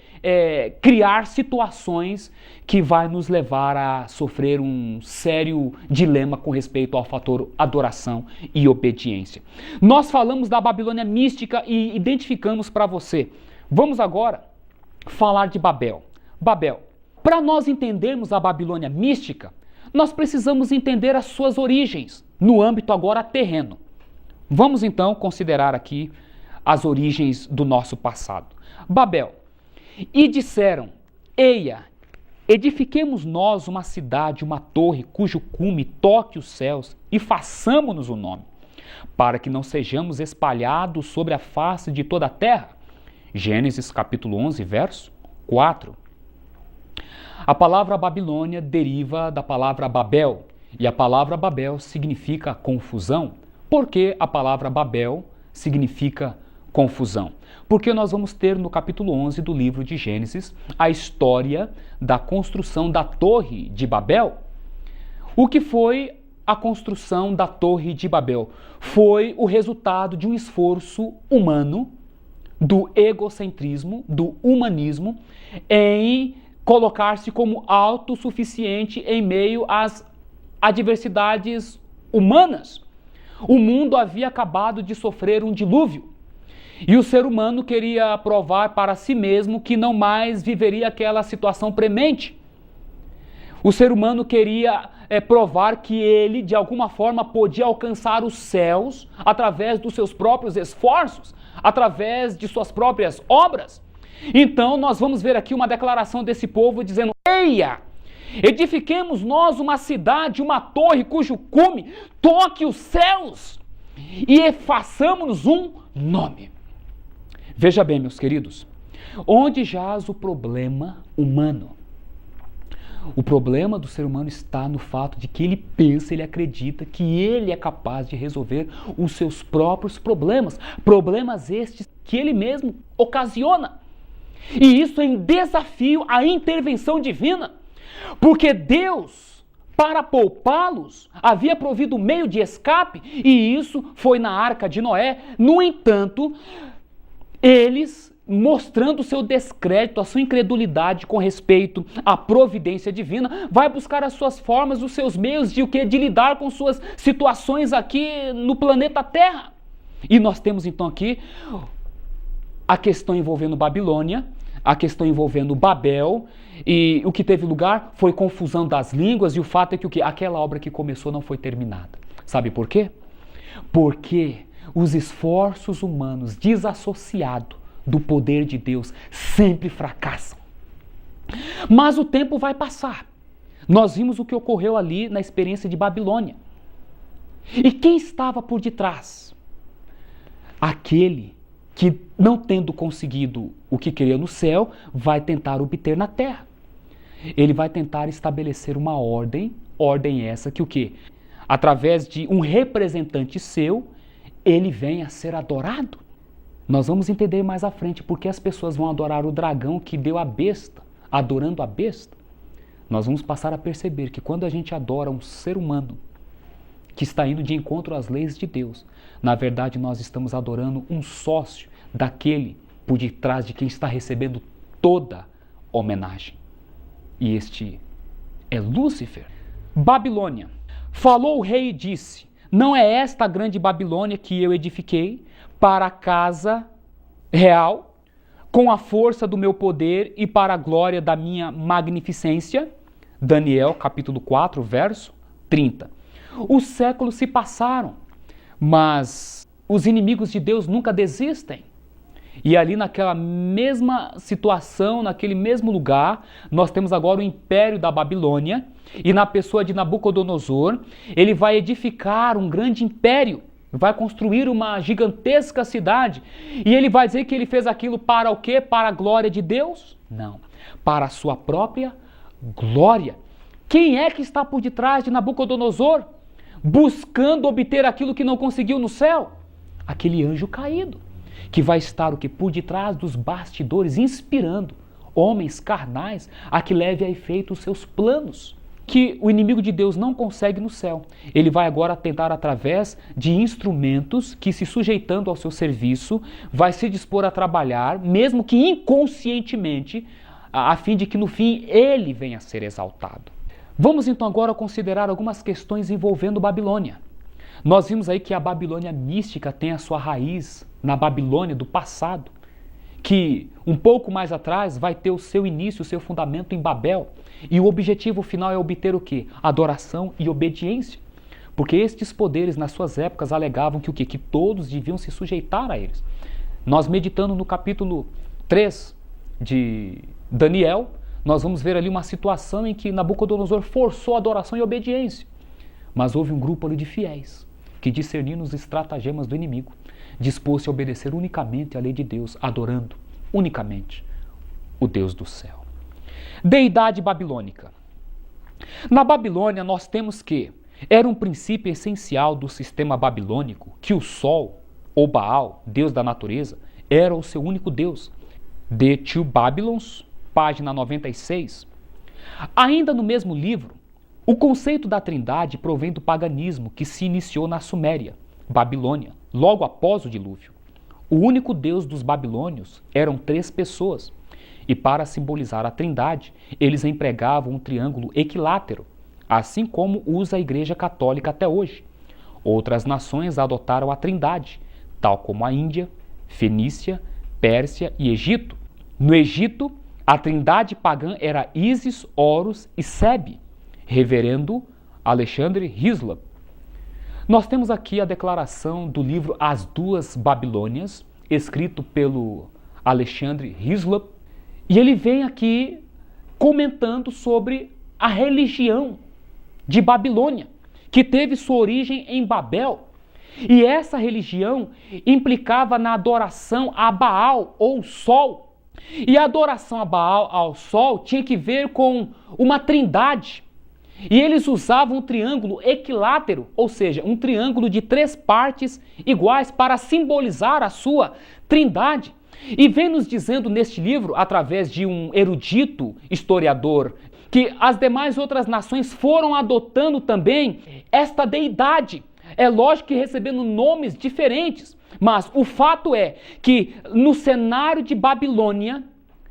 Criar situações que vai nos levar a sofrer um sério dilema com respeito ao fator adoração e obediência. Nós falamos da Babilônia mística e identificamos para você. Vamos agora falar de Babel. Babel. Para nós entendermos a Babilônia mística, nós precisamos entender as suas origens, no âmbito agora terreno. Vamos então considerar aqui as origens do nosso passado. Babel. E disseram: eia, edifiquemos nós uma cidade, uma torre, cujo cume toque os céus, e façamo-nos o nome, para que não sejamos espalhados sobre a face de toda a terra. Gênesis capítulo 11, verso 4. A palavra Babilônia deriva da palavra Babel, e a palavra Babel significa confusão. Por que a palavra Babel significa confusão? Porque nós vamos ter no capítulo 11 do livro de Gênesis a história da construção da Torre de Babel. O que foi a construção da Torre de Babel? Foi o resultado de um esforço humano, do egocentrismo, do humanismo, em colocar-se como autossuficiente em meio às adversidades humanas. O mundo havia acabado de sofrer um dilúvio. E o ser humano queria provar para si mesmo que não mais viveria aquela situação premente. O ser humano queria provar que ele, de alguma forma, podia alcançar os céus através dos seus próprios esforços, através de suas próprias obras. Então, nós vamos ver aqui uma declaração desse povo dizendo: eia, edifiquemos nós uma cidade, uma torre cujo cume toque os céus e façamos-nos um nome. Veja bem, meus queridos, onde jaz o problema humano? O problema do ser humano está no fato de que ele pensa, ele acredita que ele é capaz de resolver os seus próprios problemas, problemas estes que ele mesmo ocasiona. E isso é em desafio à intervenção divina, porque Deus, para poupá-los, havia provido meio de escape, e isso foi na arca de Noé. No entanto, eles, mostrando o seu descrédito, a sua incredulidade com respeito à providência divina, vai buscar as suas formas, os seus meios de lidar com suas situações aqui no planeta Terra. E nós temos então aqui a questão envolvendo Babilônia, a questão envolvendo Babel, e o que teve lugar foi confusão das línguas, e o fato é que aquela obra que começou não foi terminada. Sabe por quê? Porque os esforços humanos desassociados do poder de Deus sempre fracassam. Mas o tempo vai passar. Nós vimos o que ocorreu ali na experiência de Babilônia. E quem estava por detrás? Aquele que, não tendo conseguido o que queria no céu, vai tentar obter na terra. Ele vai tentar estabelecer uma ordem essa que o quê? Através de um representante seu, ele vem a ser adorado. Nós vamos entender mais à frente porque as pessoas vão adorar o dragão que deu a besta, adorando a besta. Nós vamos passar a perceber que quando a gente adora um ser humano que está indo de encontro às leis de Deus, na verdade nós estamos adorando um sócio daquele por detrás de quem está recebendo toda homenagem. E este é Lúcifer. Babilônia. Falou o rei e disse: não é esta a grande Babilônia que eu edifiquei para a casa real, com a força do meu poder e para a glória da minha magnificência? Daniel, capítulo 4, verso 30. Os séculos se passaram, mas os inimigos de Deus nunca desistem. E ali naquela mesma situação, naquele mesmo lugar, nós temos agora o Império da Babilônia, e na pessoa de Nabucodonosor, ele vai edificar um grande império, vai construir uma gigantesca cidade, e ele vai dizer que ele fez aquilo para o quê? Para a glória de Deus? Não, para a sua própria glória. Quem é que está por detrás de Nabucodonosor, buscando obter aquilo que não conseguiu no céu? Aquele anjo caído, que vai estar o que? Por detrás dos bastidores, inspirando homens carnais a que leve a efeito os seus planos, que o inimigo de Deus não consegue no céu. Ele vai agora tentar, através de instrumentos que, se sujeitando ao seu serviço, vai se dispor a trabalhar, mesmo que inconscientemente, a fim de que no fim ele venha a ser exaltado. Vamos então agora considerar algumas questões envolvendo Babilônia. Nós vimos aí que a Babilônia mística tem a sua raiz na Babilônia do passado, que um pouco mais atrás vai ter o seu início, o seu fundamento em Babel. E o objetivo final é obter o quê? Adoração e obediência. Porque estes poderes, nas suas épocas, alegavam que o quê? Que todos deviam se sujeitar a eles. Nós, meditando no capítulo 3 de Daniel, nós vamos ver ali uma situação em que Nabucodonosor forçou a adoração e obediência. Mas houve um grupo ali de fiéis, que, discernindo os estratagemas do inimigo, dispôs-se a obedecer unicamente à lei de Deus, adorando unicamente o Deus do céu. Deidade babilônica. Na Babilônia nós temos que era um princípio essencial do sistema babilônico que o Sol, ou Baal, Deus da natureza, era o seu único Deus. The Two Babylons, página 96. Ainda no mesmo livro, o conceito da trindade provém do paganismo que se iniciou na Suméria, Babilônia, logo após o dilúvio. O único Deus dos babilônios eram 3 pessoas, e para simbolizar a trindade, eles empregavam um triângulo equilátero, assim como usa a Igreja Católica até hoje. Outras nações adotaram a trindade, tal como a Índia, Fenícia, Pérsia e Egito. No Egito, a trindade pagã era Ísis, Horus e Sebe, reverendo Alexandre Hislop. Nós temos aqui a declaração do livro As Duas Babilônias, escrito pelo Alexandre Hislop, e ele vem aqui comentando sobre a religião de Babilônia, que teve sua origem em Babel. E essa religião implicava na adoração a Baal, ou Sol. E a adoração a Baal, ao Sol, tinha que ver com uma trindade. E eles usavam um triângulo equilátero, ou seja, um triângulo de 3 partes iguais para simbolizar a sua trindade. E vem nos dizendo neste livro, através de um erudito historiador, que as demais outras nações foram adotando também esta deidade. É lógico que recebendo nomes diferentes, mas o fato é que no cenário de Babilônia,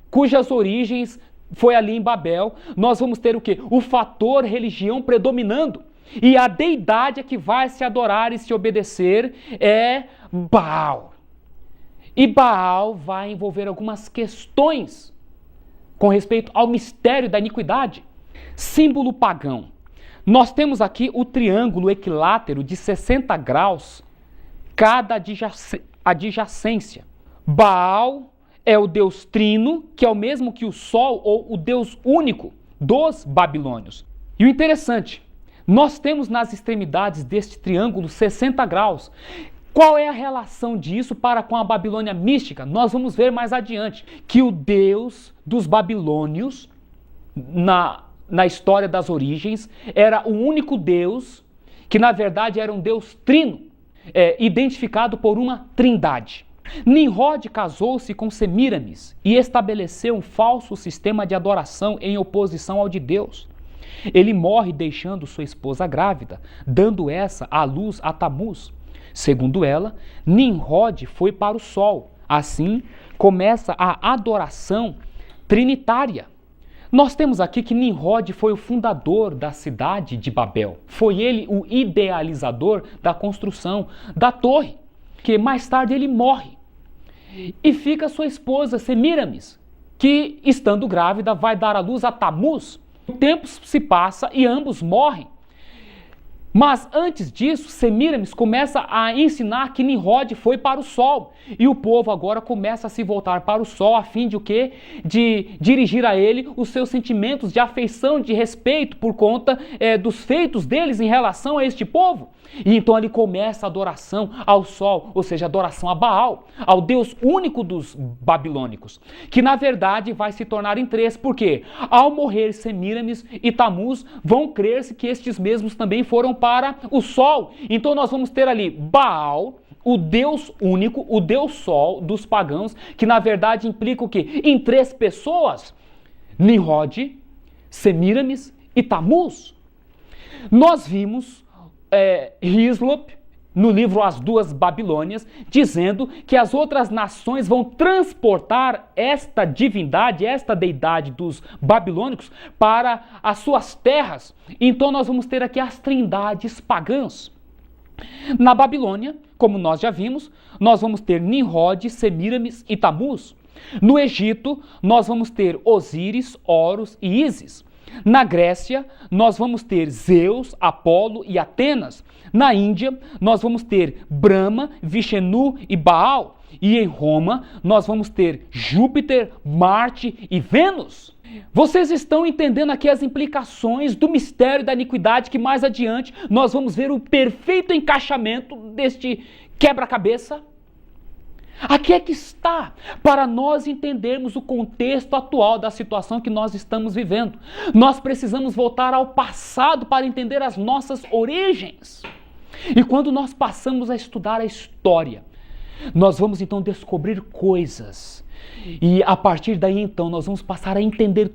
cujas origens foi ali em Babel, nós vamos ter o quê? O fator religião predominando. E a deidade a que vai se adorar e se obedecer é Baal. E Baal vai envolver algumas questões com respeito ao mistério da iniquidade. Símbolo pagão. Nós temos aqui o triângulo equilátero de 60 graus, cada adjacência. Baal é o deus trino, que é o mesmo que o sol, ou o deus único dos babilônios. E o interessante, nós temos nas extremidades deste triângulo 60 graus. Qual é a relação disso para com a Babilônia mística? Nós vamos ver mais adiante que o Deus dos babilônios, na história das origens, era o único Deus que na verdade era um Deus trino, identificado por uma trindade. Nimrod casou-se com Semíramis e estabeleceu um falso sistema de adoração em oposição ao de Deus. Ele morre deixando sua esposa grávida, dando essa à luz a Tamuz. Segundo ela, Nimrod foi para o sol. Assim, começa a adoração trinitária. Nós temos aqui que Nimrod foi o fundador da cidade de Babel. Foi ele o idealizador da construção da torre, que mais tarde ele morre. E fica sua esposa Semíramis, que, estando grávida, vai dar à luz a Tamuz. O tempo se passa e ambos morrem. Mas antes disso, Semíramis começa a ensinar que Nimrod foi para o sol. E o povo agora começa a se voltar para o sol a fim de o quê? De dirigir a ele os seus sentimentos de afeição, de respeito por conta dos feitos deles em relação a este povo. E então ele começa a adoração ao sol, ou seja, a adoração a Baal, ao Deus único dos babilônicos, que na verdade vai se tornar em três, porque ao morrer Semíramis e Tamuz, vão crer-se que estes mesmos também foram para o sol. Então nós vamos ter ali Baal, o Deus único, o Deus sol dos pagãos, que na verdade implica o quê? Em três pessoas, Nimrod, Semíramis e Tamuz. Nós vimos Hislop, no livro As Duas Babilônias, dizendo que as outras nações vão transportar esta divindade, esta deidade dos babilônicos para as suas terras. Então nós vamos ter aqui as trindades pagãs. Na Babilônia, como nós já vimos, nós vamos ter Nimrod, Semíramis e Tamuz. No Egito, nós vamos ter Osíris, Horus e Ísis. Na Grécia, nós vamos ter Zeus, Apolo e Atenas. Na Índia, nós vamos ter Brahma, Vishnu e Baal. E em Roma, nós vamos ter Júpiter, Marte e Vênus. Vocês estão entendendo aqui as implicações do mistério da iniquidade, que mais adiante nós vamos ver o perfeito encaixamento deste quebra-cabeça? Aqui é que está, para nós entendermos o contexto atual da situação que nós estamos vivendo. Nós precisamos voltar ao passado para entender as nossas origens. E quando nós passamos a estudar a história, nós vamos então descobrir coisas. E a partir daí então nós vamos passar a entender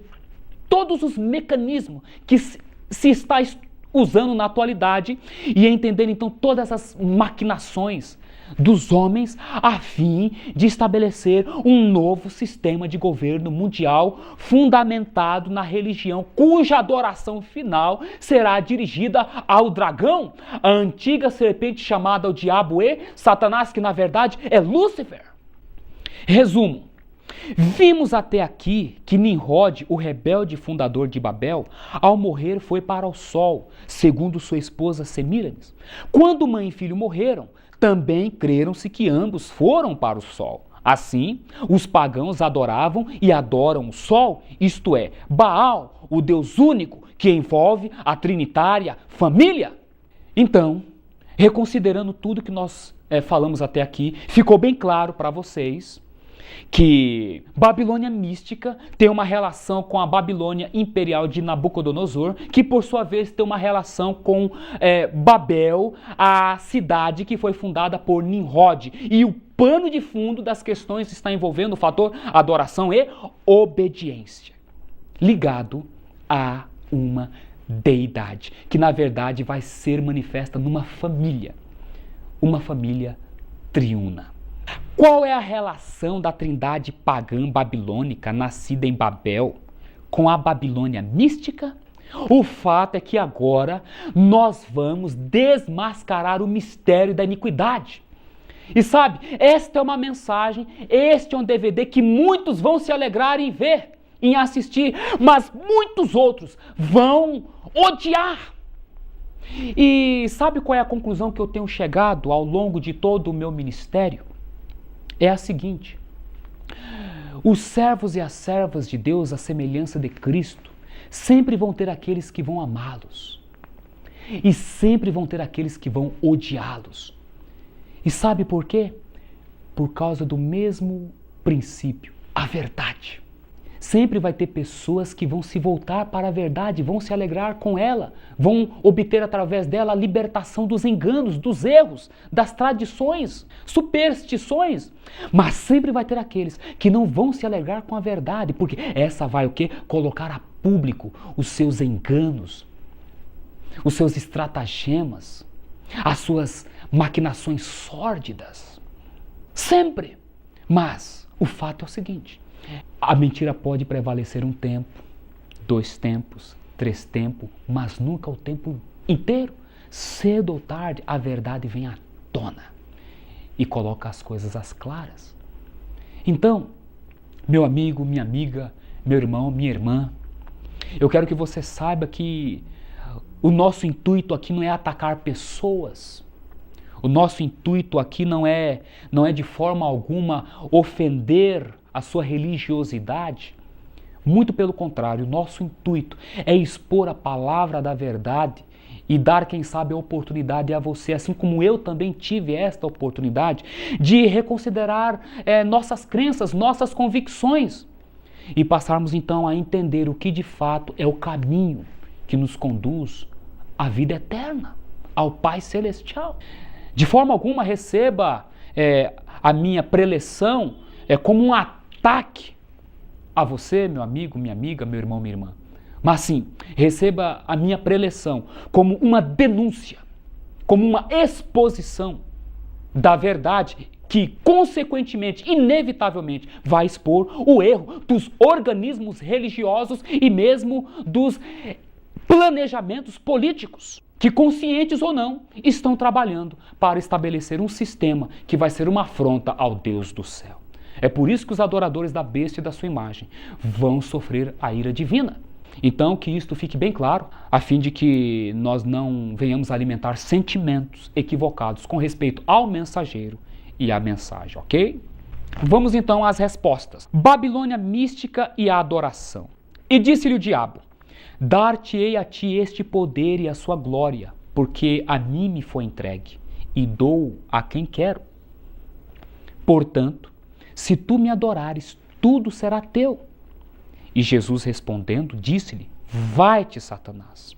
todos os mecanismos que se está usando na atualidade e entender então todas as maquinações dos homens a fim de estabelecer um novo sistema de governo mundial fundamentado na religião, cuja adoração final será dirigida ao dragão, a antiga serpente chamada o diabo e Satanás, que na verdade é Lúcifer. Resumo. Vimos até aqui que Nimrod, o rebelde fundador de Babel, ao morrer foi para o sol, segundo sua esposa Semíramis. Quando mãe e filho morreram, também creram-se que ambos foram para o sol. Assim, os pagãos adoravam e adoram o sol, isto é, Baal, o Deus único, que envolve a trinitária família. Então, reconsiderando tudo que nós falamos até aqui, ficou bem claro para vocês que Babilônia mística tem uma relação com a Babilônia imperial de Nabucodonosor, que por sua vez tem uma relação com Babel, a cidade que foi fundada por Nimrod. E o pano de fundo das questões está envolvendo o fator adoração e obediência, ligado a uma deidade, que na verdade vai ser manifesta numa família, uma família triuna. Qual é a relação da trindade pagã babilônica nascida em Babel com a Babilônia mística? O fato é que agora nós vamos desmascarar o mistério da iniquidade. E sabe, esta é uma mensagem, este é um DVD que muitos vão se alegrar em ver, em assistir, mas muitos outros vão odiar. E sabe qual é a conclusão que eu tenho chegado ao longo de todo o meu ministério? É a seguinte: os servos e as servas de Deus, à semelhança de Cristo, sempre vão ter aqueles que vão amá-los. E sempre vão ter aqueles que vão odiá-los. E sabe por quê? Por causa do mesmo princípio, a verdade. Sempre vai ter pessoas que vão se voltar para a verdade, vão se alegrar com ela, vão obter através dela a libertação dos enganos, dos erros, das tradições, superstições. Mas sempre vai ter aqueles que não vão se alegrar com a verdade, porque essa vai o quê? Colocar a público os seus enganos, os seus estratagemas, as suas maquinações sórdidas. Sempre. Mas o fato é o seguinte: a mentira pode prevalecer um tempo, 2 tempos, 3 tempos, mas nunca o tempo inteiro. Cedo ou tarde, a verdade vem à tona e coloca as coisas às claras. Então, meu amigo, minha amiga, meu irmão, minha irmã, eu quero que você saiba que o nosso intuito aqui não é atacar pessoas. O nosso intuito aqui não é de forma alguma ofender a sua religiosidade. Muito pelo contrário, o nosso intuito é expor a palavra da verdade e dar, quem sabe, a oportunidade a você, assim como eu também tive esta oportunidade, de reconsiderar nossas crenças, nossas convicções e passarmos então a entender o que de fato é o caminho que nos conduz à vida eterna, ao Pai Celestial. De forma alguma receba a minha preleção como um ataque a você, meu amigo, minha amiga, meu irmão, minha irmã. Mas sim, receba a minha preleção como uma denúncia, como uma exposição da verdade que, consequentemente, inevitavelmente, vai expor o erro dos organismos religiosos e mesmo dos planejamentos políticos que, conscientes ou não, estão trabalhando para estabelecer um sistema que vai ser uma afronta ao Deus do céu. É por isso que os adoradores da besta e da sua imagem vão sofrer a ira divina. Então, que isto fique bem claro, a fim de que nós não venhamos alimentar sentimentos equivocados com respeito ao mensageiro e à mensagem, ok? Vamos então às respostas. Babilônia mística e a adoração. E disse-lhe o diabo: dar-te-ei a ti este poder e a sua glória, porque a mim me foi entregue, e dou a quem quero. Portanto, se tu me adorares, tudo será teu. E Jesus respondendo, disse-lhe: vai-te, Satanás,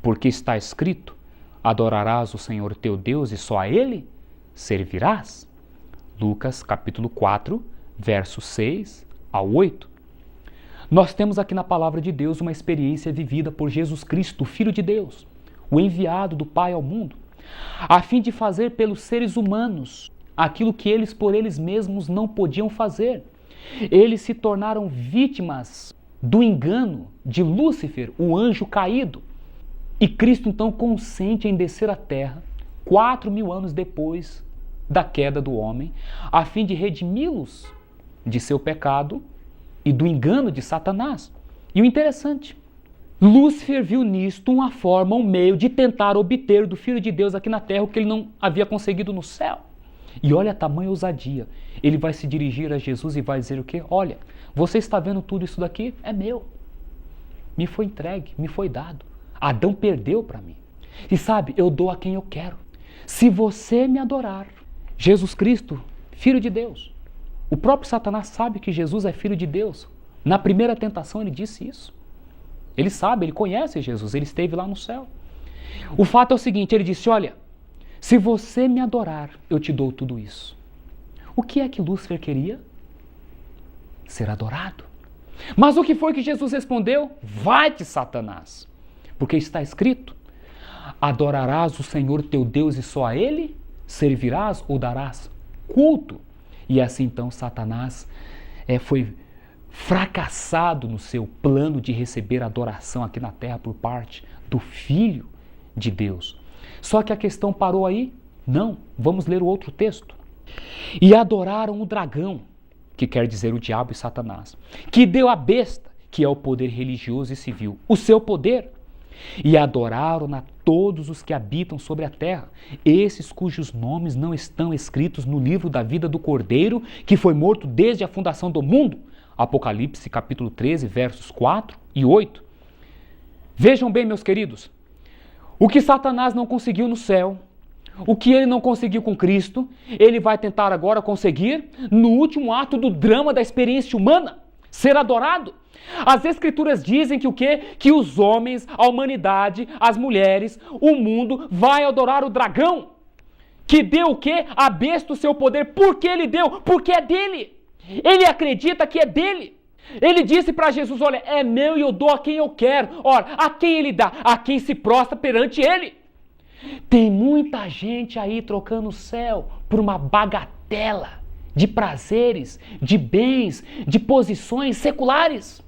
porque está escrito: adorarás o Senhor teu Deus e só a Ele servirás. Lucas capítulo 4, versos 6 a 8. Nós temos aqui na palavra de Deus uma experiência vivida por Jesus Cristo, o Filho de Deus, o enviado do Pai ao mundo, a fim de fazer pelos seres humanos aquilo que eles por eles mesmos não podiam fazer. Eles se tornaram vítimas do engano de Lúcifer, o anjo caído. E Cristo então consente em descer à terra 4.000 anos depois da queda do homem, a fim de redimi-los de seu pecado e do engano de Satanás. E o interessante, Lúcifer viu nisto uma forma, um meio de tentar obter do Filho de Deus aqui na terra o que ele não havia conseguido no céu. E olha a tamanha ousadia. Ele vai se dirigir a Jesus e vai dizer o quê? Olha, você está vendo tudo isso daqui? É meu. Me foi entregue, me foi dado. Adão perdeu para mim. E sabe, eu dou a quem eu quero. Se você me adorar, Jesus Cristo, Filho de Deus. O próprio Satanás sabe que Jesus é Filho de Deus. Na primeira tentação ele disse isso. Ele sabe, ele conhece Jesus, ele esteve lá no céu. O fato é o seguinte, ele disse, olha, se você me adorar, eu te dou tudo isso. O que é que Lúcifer queria? Ser adorado. Mas o que foi que Jesus respondeu? Vai-te, Satanás, porque está escrito, adorarás o Senhor teu Deus e só a Ele servirás ou darás culto. E assim então Satanás foi fracassado no seu plano de receber adoração aqui na terra por parte do Filho de Deus. Só que a questão parou aí? Não. Vamos ler o outro texto. E adoraram o dragão, que quer dizer o diabo e Satanás, que deu à besta, que é o poder religioso e civil, o seu poder. E adoraram a todos os que habitam sobre a terra, esses cujos nomes não estão escritos no livro da vida do Cordeiro, que foi morto desde a fundação do mundo. Apocalipse capítulo 13, versos 4 e 8. Vejam bem, meus queridos, o que Satanás não conseguiu no céu, o que ele não conseguiu com Cristo, ele vai tentar agora conseguir no último ato do drama da experiência humana, ser adorado. As Escrituras dizem que o quê? Que os homens, a humanidade, as mulheres, o mundo vai adorar o dragão, que deu o quê? A besta o seu poder. Por que ele deu? Porque é dele. Ele acredita que é dele. Ele disse para Jesus, olha, é meu e eu dou a quem eu quero. Ora, a quem ele dá? A quem se prostra perante ele. Tem muita gente aí trocando o céu por uma bagatela de prazeres, de bens, de posições seculares.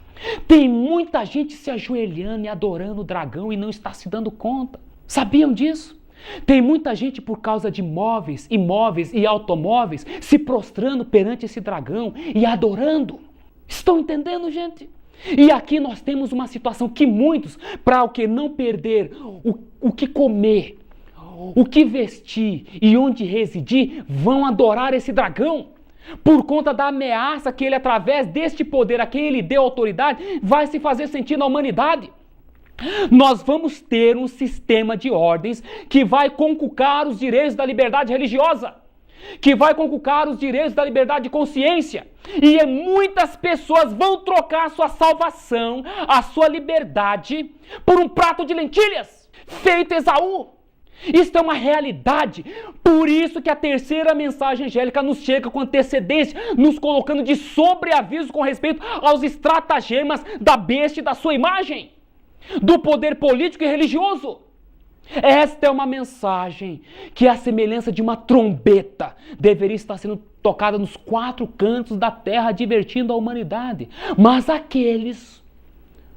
Tem muita gente se ajoelhando e adorando o dragão e não está se dando conta. Sabiam disso? Tem muita gente por causa de móveis, imóveis e automóveis se prostrando perante esse dragão e adorando. Estão entendendo, gente? E aqui nós temos uma situação que muitos, para o que não perder o que comer, o que vestir e onde residir, vão adorar esse dragão. Por conta da ameaça que ele, através deste poder a quem ele deu autoridade, vai se fazer sentir na humanidade. Nós vamos ter um sistema de ordens que vai conculcar os direitos da liberdade religiosa, que vai conculcar os direitos da liberdade de consciência. E muitas pessoas vão trocar a sua salvação, a sua liberdade, por um prato de lentilhas, feito Esaú. Isto é uma realidade. Por isso que a terceira mensagem angélica nos chega com antecedência, nos colocando de sobreaviso com respeito aos estratagemas da besta e da sua imagem, do poder político e religioso. Esta é uma mensagem que, à semelhança de uma trombeta, deveria estar sendo tocada nos 4 cantos da terra, divertindo a humanidade. Mas aqueles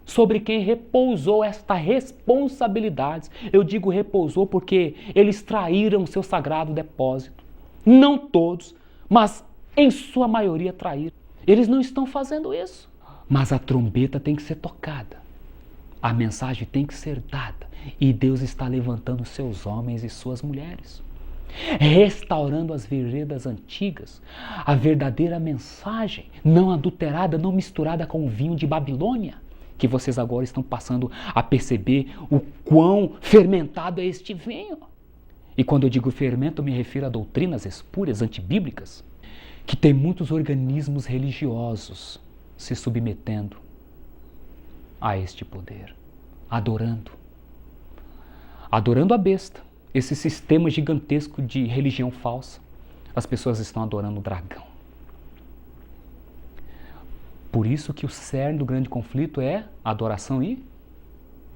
sobre quem repousou esta responsabilidade, eu digo repousou porque eles traíram seu sagrado depósito. Não todos, mas em sua maioria traíram. Eles não estão fazendo isso. Mas a trombeta tem que ser tocada. A mensagem tem que ser dada. E Deus está levantando seus homens e suas mulheres, restaurando as veredas antigas, a verdadeira mensagem, não adulterada, não misturada com o vinho de Babilônia, que vocês agora estão passando a perceber o quão fermentado é este vinho. E quando eu digo fermento, eu me refiro a doutrinas espúrias, antibíblicas, que tem muitos organismos religiosos se submetendo a este poder, adorando a besta, esse sistema gigantesco de religião falsa. As pessoas estão adorando o dragão. Por isso que o cerne do grande conflito é adoração e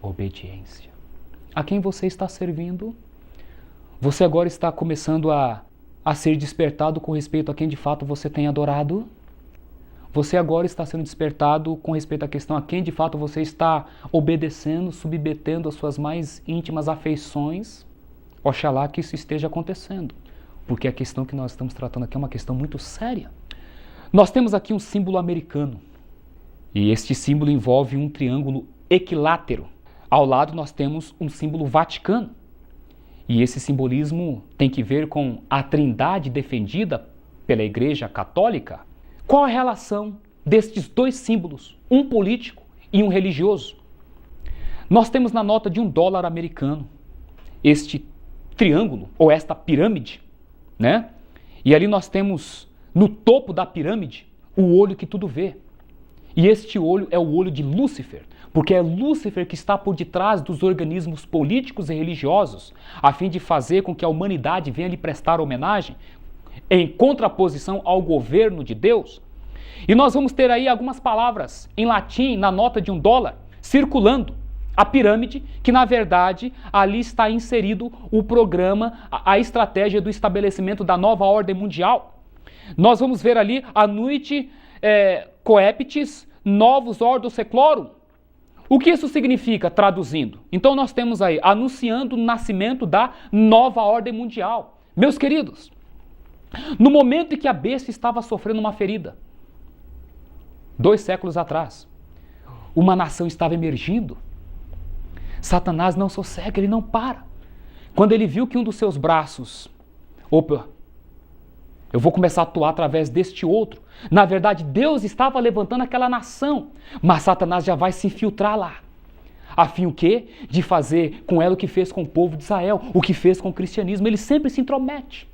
obediência. A quem você está servindo? Você agora está começando a ser despertado com respeito a quem de fato você tem adorado? Você agora está sendo despertado com respeito à questão a quem de fato você está obedecendo, submetendo as suas mais íntimas afeições? Oxalá que isso esteja acontecendo, porque a questão que nós estamos tratando aqui é uma questão muito séria. Nós temos aqui um símbolo americano, e este símbolo envolve um triângulo equilátero. Ao lado nós temos um símbolo vaticano, e esse simbolismo tem que ver com a trindade defendida pela Igreja Católica. Qual a relação destes dois símbolos, um político e um religioso? Nós temos na nota de $1 americano este triângulo, ou esta pirâmide, né? E ali nós temos no topo da pirâmide o olho que tudo vê. E este olho é o olho de Lúcifer, porque é Lúcifer que está por detrás dos organismos políticos e religiosos, a fim de fazer com que a humanidade venha lhe prestar homenagem, em contraposição ao governo de Deus. E nós vamos ter aí algumas palavras em latim na nota de $1 circulando a pirâmide, que na verdade ali está inserido o programa, a estratégia do estabelecimento da nova ordem mundial. Nós vamos ver ali Anuit Coeptis Novus Ordo Seclorum. O que isso significa, traduzindo? Então nós temos aí, anunciando o nascimento da nova ordem mundial. Meus queridos, No momento em que a besta estava sofrendo uma ferida, 2 séculos atrás, uma nação estava emergindo. Satanás não sossega, ele não para. Quando ele viu que um dos seus braços, eu vou começar a atuar através deste outro. Na verdade, Deus estava levantando aquela nação, mas Satanás já vai se infiltrar lá. A fim o quê? De fazer com ela o que fez com o povo de Israel, o que fez com o cristianismo. Ele sempre se intromete.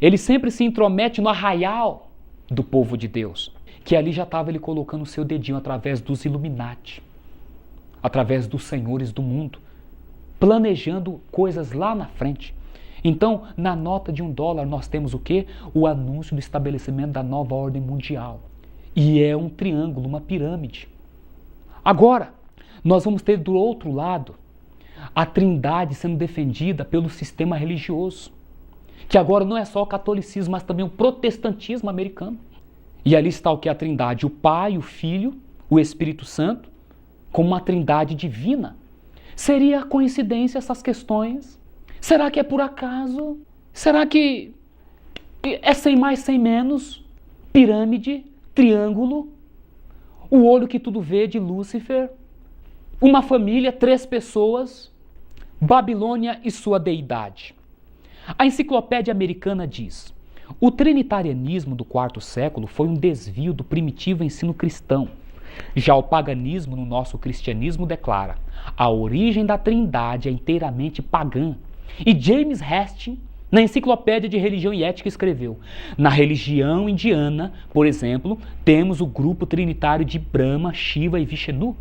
Ele sempre se intromete no arraial do povo de Deus. Que ali já estava ele colocando o seu dedinho através dos Illuminati, através dos senhores do mundo, planejando coisas lá na frente. Então, na nota de $1 nós temos o quê? O anúncio do estabelecimento da nova ordem mundial. E é um triângulo, uma pirâmide. Agora, nós vamos ter do outro lado a trindade sendo defendida pelo sistema religioso, que agora não é só o catolicismo, mas também o protestantismo americano. E ali está o que é a trindade? O Pai, o Filho, o Espírito Santo, como uma trindade divina. Seria coincidência essas questões? Será que é por acaso? Será que é sem mais, sem menos? Pirâmide, triângulo, o olho que tudo vê de Lúcifer, uma família, 3 pessoas, Babilônia e sua deidade. A enciclopédia americana diz: o trinitarianismo do 4º século foi um desvio do primitivo ensino cristão. Já o paganismo no nosso cristianismo declara: a origem da trindade é inteiramente pagã. E James Hastings, na Enciclopédia de Religião e Ética, escreveu: na religião indiana, por exemplo, temos o grupo trinitário de Brahma, Shiva e Vishnu.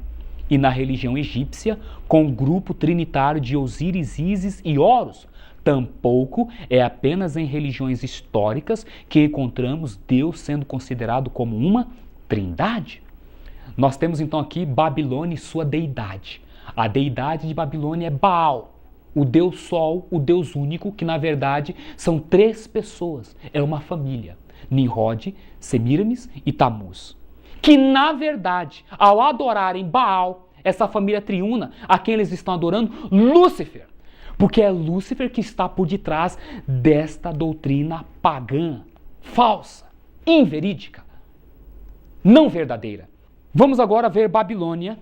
E na religião egípcia, com o grupo trinitário de Osíris, Ísis e Horus. Tampouco é apenas em religiões históricas que encontramos Deus sendo considerado como uma trindade. Nós temos então aqui Babilônia e sua deidade. A deidade de Babilônia é Baal, o Deus Sol, o Deus único, que na verdade são 3 pessoas, é uma família: Nimrod, Semiramis e Tamuz. Que na verdade, ao adorarem Baal, essa família triuna, a quem eles estão adorando? Lúcifer. Porque é Lúcifer que está por detrás desta doutrina pagã, falsa, inverídica, não verdadeira. Vamos agora ver Babilônia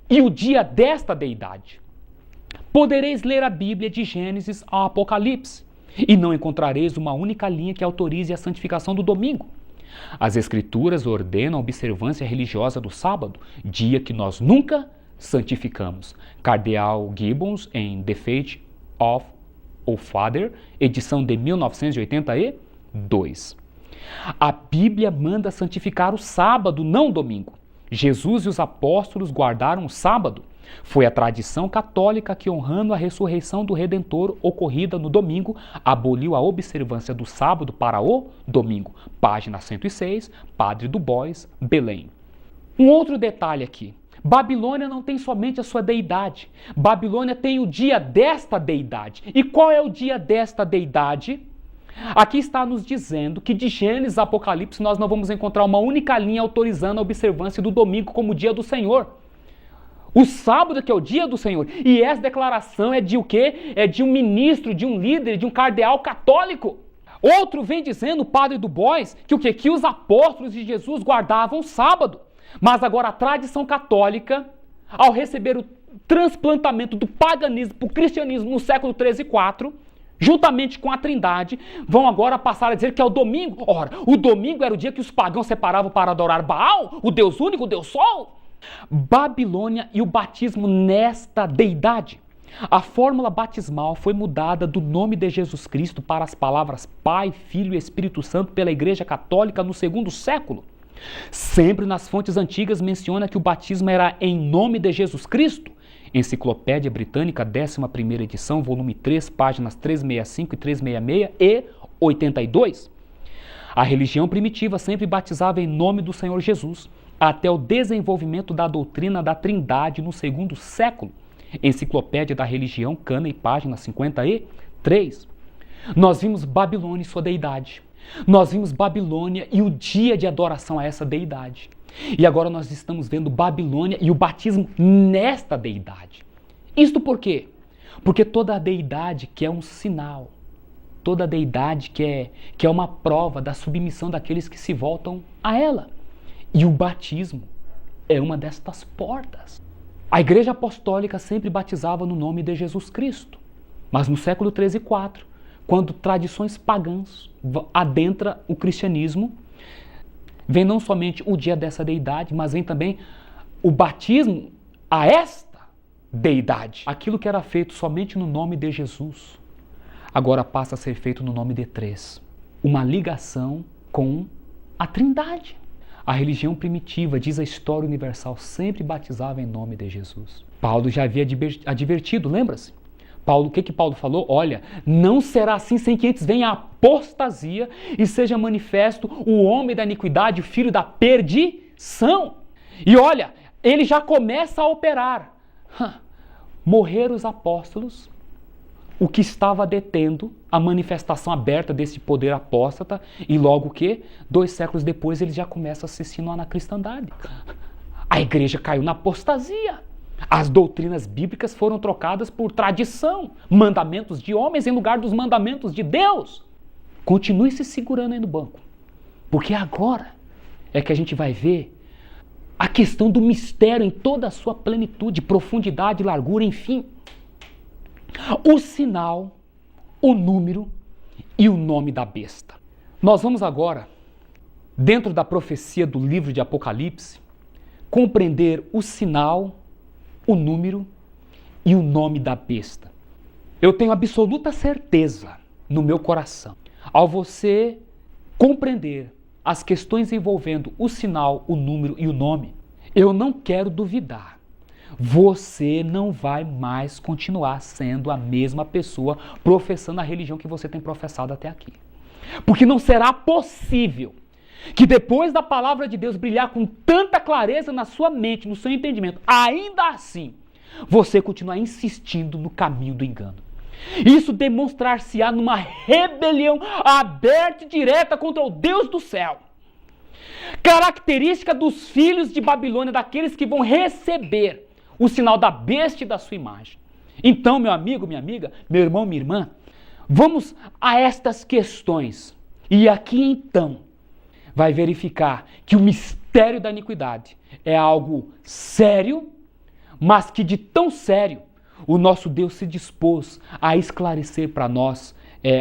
e o dia desta deidade. Podereis ler a Bíblia de Gênesis ao Apocalipse, e não encontrareis uma única linha que autorize a santificação do domingo. As Escrituras ordenam a observância religiosa do sábado, dia que nós nunca santificamos. Cardeal Gibbons, em The Faith of o Father, edição de 1982. A Bíblia manda santificar o sábado, não o domingo. Jesus e os apóstolos guardaram o sábado. Foi a tradição católica que, honrando a ressurreição do Redentor ocorrida no domingo, aboliu a observância do sábado para o domingo. Página 106, Padre Du Bois, Belém. Um outro detalhe aqui. Babilônia não tem somente a sua deidade. Babilônia tem o dia desta deidade. E qual é o dia desta deidade? Aqui está nos dizendo que de Gênesis a Apocalipse nós não vamos encontrar uma única linha autorizando a observância do domingo como dia do Senhor. O sábado que é o dia do Senhor. E essa declaração é de o quê? É de um ministro, de um líder, de um cardeal católico. Outro vem dizendo, o Padre Du Bois, que o quê? Que os apóstolos de Jesus guardavam o sábado. Mas agora a tradição católica, ao receber o transplantamento do paganismo para o cristianismo no século 3 e 4, juntamente com a trindade, vão agora passar a dizer que é o domingo. Ora, o domingo era o dia que os pagãos separavam para adorar Baal, o Deus único, o Deus Sol. Babilônia e o batismo nesta deidade. A fórmula batismal foi mudada do nome de Jesus Cristo para as palavras Pai, Filho e Espírito Santo pela Igreja Católica no 2º século. Sempre nas fontes antigas menciona que o batismo era em nome de Jesus Cristo. Enciclopédia Britânica, 11ª edição, volume 3, páginas 365 e 366 e 82. A religião primitiva sempre batizava em nome do Senhor Jesus, até o desenvolvimento da doutrina da Trindade no 2º século. Enciclopédia da Religião, Cana e página 53. Nós vimos Babilônia e sua deidade. Nós vimos Babilônia e o dia de adoração a essa deidade. E agora nós estamos vendo Babilônia e o batismo nesta deidade. Isto por quê? Porque toda a deidade quer um sinal. toda a deidade que é uma prova da submissão daqueles que se voltam a ela. E o batismo é uma destas portas. A Igreja Apostólica sempre batizava no nome de Jesus Cristo. Mas no século XIII e IV, quando tradições pagãs adentram o cristianismo, vem não somente o dia dessa deidade, mas vem também o batismo a esta deidade. Aquilo que era feito somente no nome de Jesus, agora passa a ser feito no nome de três. Uma ligação com a Trindade. A religião primitiva, diz a história universal, sempre batizava em nome de Jesus. Paulo já havia advertido, lembra-se? O que Paulo falou? Olha, não será assim sem que antes venha a apostasia e seja manifesto o homem da iniquidade, o filho da perdição. E olha, ele já começa a operar. Morreram os apóstolos, o que estava detendo a manifestação aberta desse poder apóstata, e logo que, 2 séculos depois, ele já começa a se insinuar na cristandade. A igreja caiu na apostasia. As doutrinas bíblicas foram trocadas por tradição, mandamentos de homens em lugar dos mandamentos de Deus. Continue se segurando aí no banco, porque agora é que a gente vai ver a questão do mistério em toda a sua plenitude, profundidade, largura, enfim. O sinal, o número e o nome da besta. Nós vamos agora, dentro da profecia do livro de Apocalipse, compreender o sinal, o número e o nome da besta. Eu tenho absoluta certeza no meu coração, ao você compreender as questões envolvendo o sinal, o número e o nome, eu não quero duvidar. Você não vai mais continuar sendo a mesma pessoa professando a religião que você tem professado até aqui. Porque não será possível que depois da palavra de Deus brilhar com tanta clareza na sua mente, no seu entendimento, ainda assim, você continuar insistindo no caminho do engano. Isso demonstrar-se-á numa rebelião aberta e direta contra o Deus do céu. Característica dos filhos de Babilônia, daqueles que vão receber o sinal da besta e da sua imagem. Então, meu amigo, minha amiga, meu irmão, minha irmã, vamos a estas questões. E aqui então vai verificar que o mistério da iniquidade é algo sério, mas que de tão sério o nosso Deus se dispôs a esclarecer para nós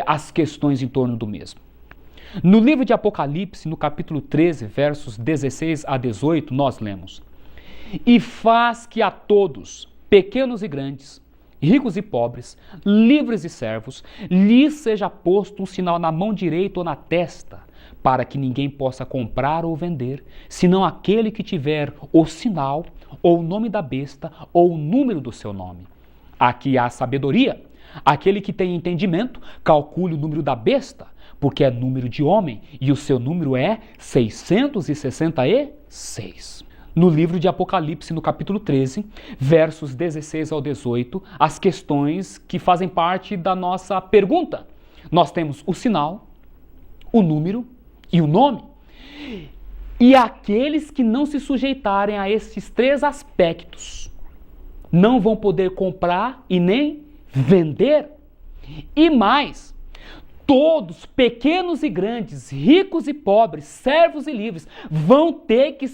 as questões em torno do mesmo. No livro de Apocalipse, no capítulo 13, versos 16 a 18, nós lemos: E faz que a todos, pequenos e grandes, ricos e pobres, livres e servos, lhes seja posto um sinal na mão direita ou na testa, para que ninguém possa comprar ou vender, senão aquele que tiver o sinal, ou o nome da besta, ou o número do seu nome. Aqui há sabedoria. Aquele que tem entendimento, calcule o número da besta, porque é número de homem, e o seu número é 666. No livro de Apocalipse, no capítulo 13, versos 16 ao 18, as questões que fazem parte da nossa pergunta. Nós temos o sinal, o número e o nome. E aqueles que não se sujeitarem a esses 3 aspectos não vão poder comprar e nem vender. E mais, todos, pequenos e grandes, ricos e pobres, servos e livres, vão ter que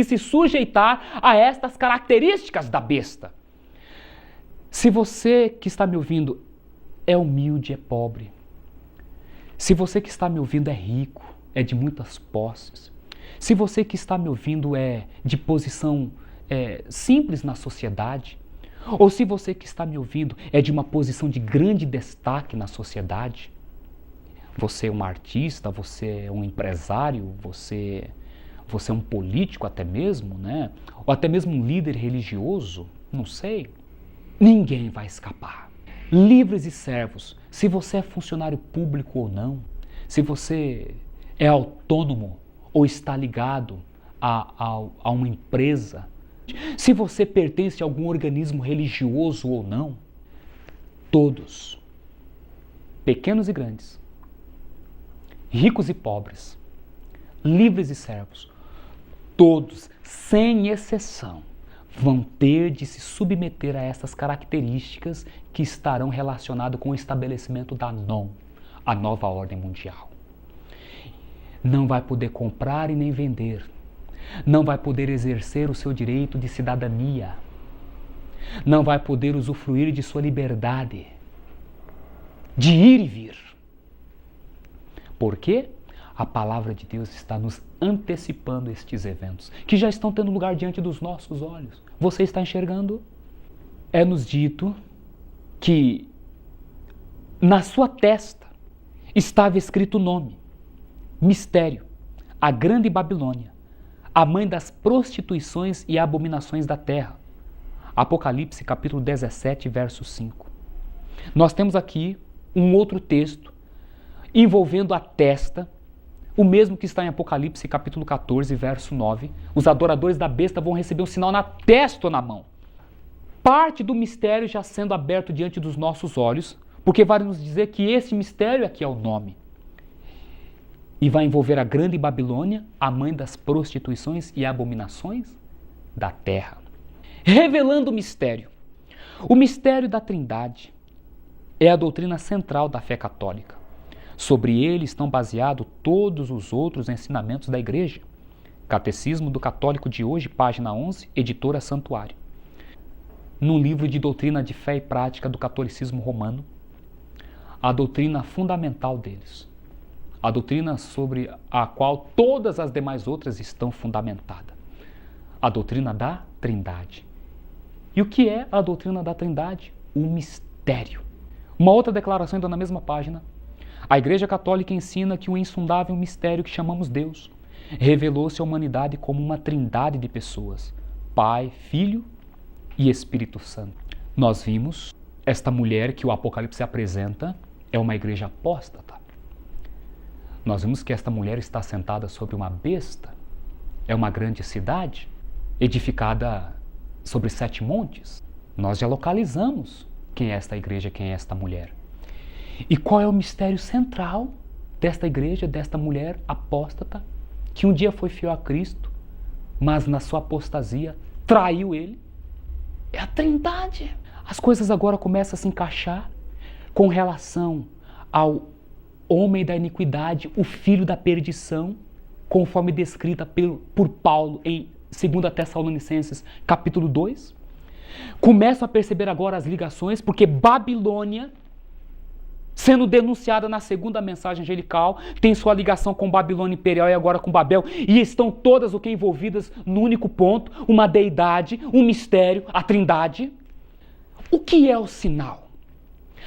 se sujeitar a estas características da besta. Se você que está me ouvindo é humilde, é pobre, se você que está me ouvindo é rico, é de muitas posses, se você que está me ouvindo é de posição simples na sociedade, ou se você que está me ouvindo é de uma posição de grande destaque na sociedade, você é um artista, você é um empresário, você é um político até mesmo, né? Ou até mesmo um líder religioso, não sei. Ninguém vai escapar. Livres e servos, se você é funcionário público ou não, se você é autônomo ou está ligado a uma empresa, se você pertence a algum organismo religioso ou não, todos, pequenos e grandes, ricos e pobres, livres e servos, todos, sem exceção, vão ter de se submeter a essas características que estarão relacionadas com o estabelecimento da NOM, a nova ordem mundial. Não vai poder comprar e nem vender. Não vai poder exercer o seu direito de cidadania. Não vai poder usufruir de sua liberdade de ir e vir. Por quê? A palavra de Deus está nos antecipando estes eventos, que já estão tendo lugar diante dos nossos olhos. Você está enxergando? É-nos dito que na sua testa estava escrito o nome, mistério, a grande Babilônia, a mãe das prostituições e abominações da terra. Apocalipse capítulo 17, verso 5. Nós temos aqui um outro texto envolvendo a testa, o mesmo que está em Apocalipse capítulo 14, verso 9. Os adoradores da besta vão receber um sinal na testa ou na mão. Parte do mistério já sendo aberto diante dos nossos olhos, porque vai nos dizer que esse mistério aqui é o nome. E vai envolver a grande Babilônia, a mãe das prostituições e abominações da terra. Revelando o mistério. O mistério da Trindade é a doutrina central da fé católica. Sobre ele estão baseados todos os outros ensinamentos da Igreja. Catecismo do Católico de hoje, página 11, editora Santuário. Num livro de doutrina de fé e prática do catolicismo romano, a doutrina fundamental deles. A doutrina sobre a qual todas as demais outras estão fundamentadas. A doutrina da Trindade. E o que é a doutrina da Trindade? O mistério. Uma outra declaração ainda na mesma página. A Igreja Católica ensina que o insondável mistério que chamamos Deus revelou-se à humanidade como uma trindade de pessoas, Pai, Filho e Espírito Santo. Nós vimos esta mulher que o Apocalipse apresenta é uma igreja apóstata. Nós vimos que esta mulher está sentada sobre uma besta, é uma grande cidade, edificada sobre 7 montes. Nós já localizamos quem é esta igreja, quem é esta mulher. E qual é o mistério central desta igreja, desta mulher apóstata, que um dia foi fiel a Cristo, mas na sua apostasia traiu ele? É a Trindade. As coisas agora começam a se encaixar com relação ao homem da iniquidade, o filho da perdição, conforme descrita por Paulo em 2 Tessalonicenses capítulo 2. Começam a perceber agora as ligações, porque Babilônia, sendo denunciada na segunda mensagem angelical, tem sua ligação com Babilônia imperial e agora com Babel, e estão todas o que envolvidas no único ponto, uma deidade, um mistério, a Trindade. O que é o sinal?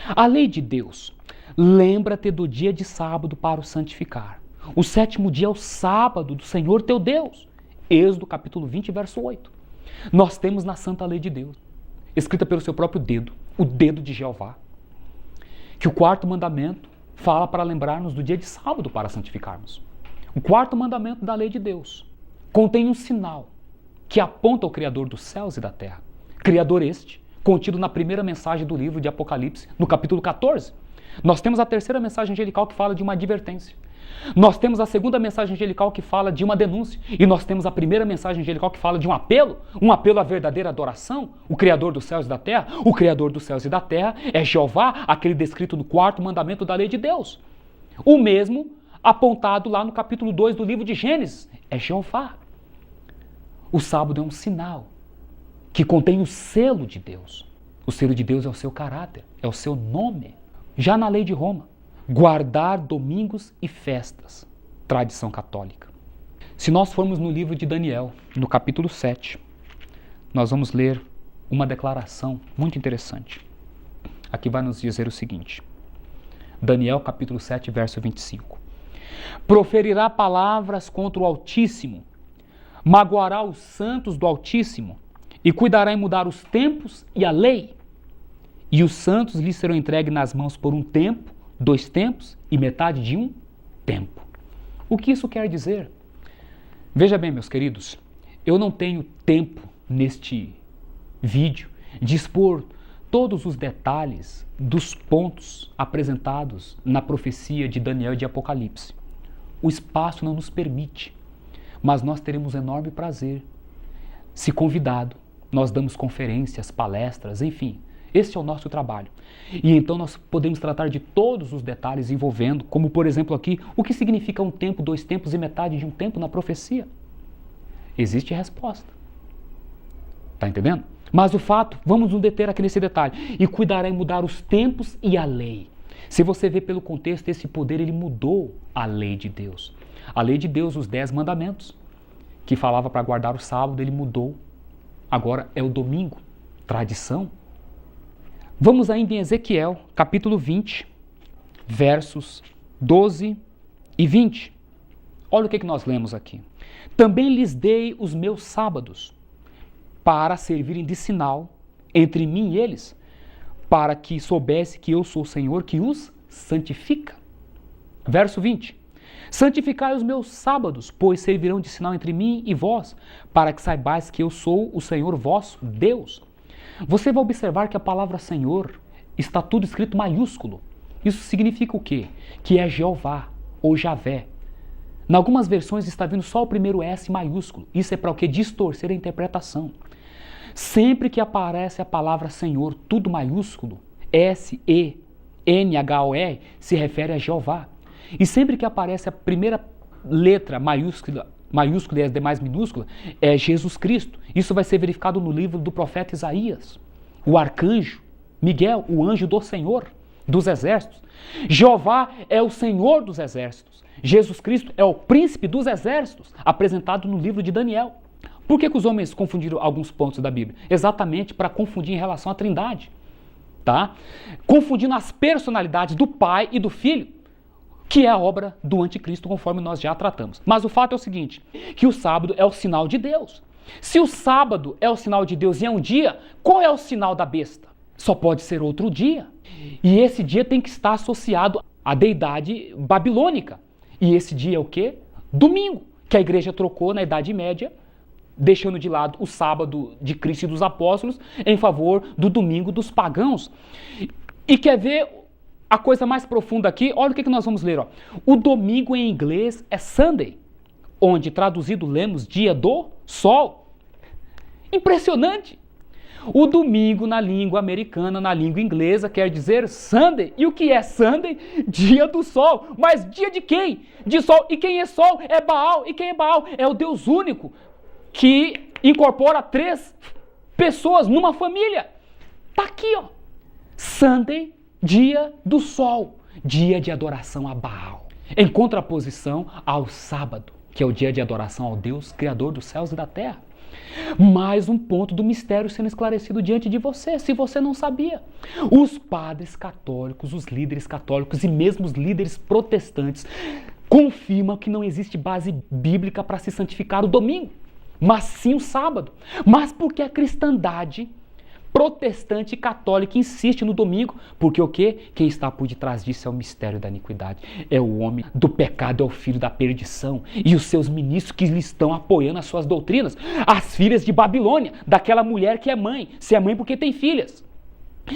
A lei de Deus, lembra-te do dia de sábado para o santificar. O 7º dia é o sábado do Senhor teu Deus. Êxodo capítulo 20, verso 8. Nós temos na santa lei de Deus, escrita pelo seu próprio dedo, o dedo de Jeová, que o 4º mandamento fala para lembrar-nos do dia de sábado para santificarmos. O 4º mandamento da lei de Deus contém um sinal que aponta ao Criador dos céus e da terra. Criador este, contido na primeira mensagem do livro de Apocalipse, no capítulo 14. Nós temos a terceira mensagem angelical que fala de uma advertência. Nós temos a segunda mensagem angelical que fala de uma denúncia. E nós temos a primeira mensagem angelical que fala de um apelo à verdadeira adoração, o Criador dos céus e da terra. O Criador dos céus e da terra é Jeová, aquele descrito no 4º mandamento da lei de Deus. O mesmo apontado lá no capítulo 2 do livro de Gênesis, é Jeová. O sábado é um sinal que contém o selo de Deus. O selo de Deus é o seu caráter, é o seu nome. Já na lei de Roma, guardar domingos e festas, tradição católica. Se nós formos no livro de Daniel, no capítulo 7, nós vamos ler uma declaração muito interessante. Aqui vai nos dizer o seguinte, Daniel capítulo 7, verso 25. Proferirá palavras contra o Altíssimo, magoará os santos do Altíssimo, e cuidará em mudar os tempos e a lei. E os santos lhe serão entregues nas mãos por um tempo, 2 tempos e metade de um tempo. O que isso quer dizer? Veja bem, meus queridos, eu não tenho tempo neste vídeo de expor todos os detalhes dos pontos apresentados na profecia de Daniel e de Apocalipse. O espaço não nos permite, mas nós teremos enorme prazer. Se convidado, nós damos conferências, palestras, enfim. Esse é o nosso trabalho. E então nós podemos tratar de todos os detalhes envolvendo, como por exemplo aqui, o que significa um tempo, 2 tempos e metade de um tempo na profecia. Existe resposta. Está entendendo? Mas o fato, vamos nos deter aqui nesse detalhe. E cuidará em mudar os tempos e a lei. Se você vê pelo contexto, esse poder, ele mudou a lei de Deus. A lei de Deus, os 10 mandamentos, que falava para guardar o sábado, ele mudou. Agora é o domingo. Tradição. Vamos ainda em Ezequiel, capítulo 20, versos 12 e 20. Olha o que nós lemos aqui. Também lhes dei os meus sábados, para servirem de sinal entre mim e eles, para que soubesse que eu sou o Senhor que os santifica. Verso 20. Santificai os meus sábados, pois servirão de sinal entre mim e vós, para que saibais que eu sou o Senhor vosso Deus. Você vai observar que a palavra Senhor está tudo escrito maiúsculo. Isso significa o quê? Que é Jeová ou Javé. Em algumas versões está vindo só o primeiro S maiúsculo. Isso é para o quê? Distorcer a interpretação. Sempre que aparece a palavra Senhor, tudo maiúsculo, S-E-N-H-O-R, se refere a Jeová. E sempre que aparece a primeira letra maiúscula e as demais minúsculas, é Jesus Cristo. Isso vai ser verificado no livro do profeta Isaías. O arcanjo Miguel, o anjo do Senhor dos exércitos. Jeová é o Senhor dos exércitos. Jesus Cristo é o príncipe dos exércitos, apresentado no livro de Daniel. Por que os homens confundiram alguns pontos da Bíblia? Exatamente para confundir em relação à Trindade. Tá? Confundindo as personalidades do Pai e do Filho, que é a obra do anticristo, conforme nós já tratamos. Mas o fato é o seguinte, que o sábado é o sinal de Deus. Se o sábado é o sinal de Deus e é um dia, qual é o sinal da besta? Só pode ser outro dia. E esse dia tem que estar associado à deidade babilônica. E esse dia é o quê? Domingo, que a igreja trocou na Idade Média, deixando de lado o sábado de Cristo e dos apóstolos em favor do domingo dos pagãos. E quer ver a coisa mais profunda aqui? Olha o que nós vamos ler. Ó. O domingo em inglês é Sunday, onde traduzido lemos dia do sol. Impressionante! O domingo na língua americana, na língua inglesa, quer dizer Sunday. E o que é Sunday? Dia do sol. Mas dia de quem? De sol. E quem é sol? É Baal. E quem é Baal? É o Deus único, que incorpora 3 pessoas numa família. Tá aqui, ó. Sunday, dia do sol. Dia de adoração a Baal. Em contraposição ao sábado, que é o dia de adoração ao Deus, Criador dos céus e da terra. Mais um ponto do mistério sendo esclarecido diante de você, se você não sabia. Os padres católicos, os líderes católicos e mesmo os líderes protestantes confirmam que não existe base bíblica para se santificar o domingo, mas sim o sábado. Mas por que a cristandade protestante e católica insiste no domingo? Porque o quê? Quem está por detrás disso é o mistério da iniquidade. É o homem do pecado, é o filho da perdição. E os seus ministros que lhe estão apoiando as suas doutrinas. As filhas de Babilônia, daquela mulher que é mãe. Se é mãe porque tem filhas.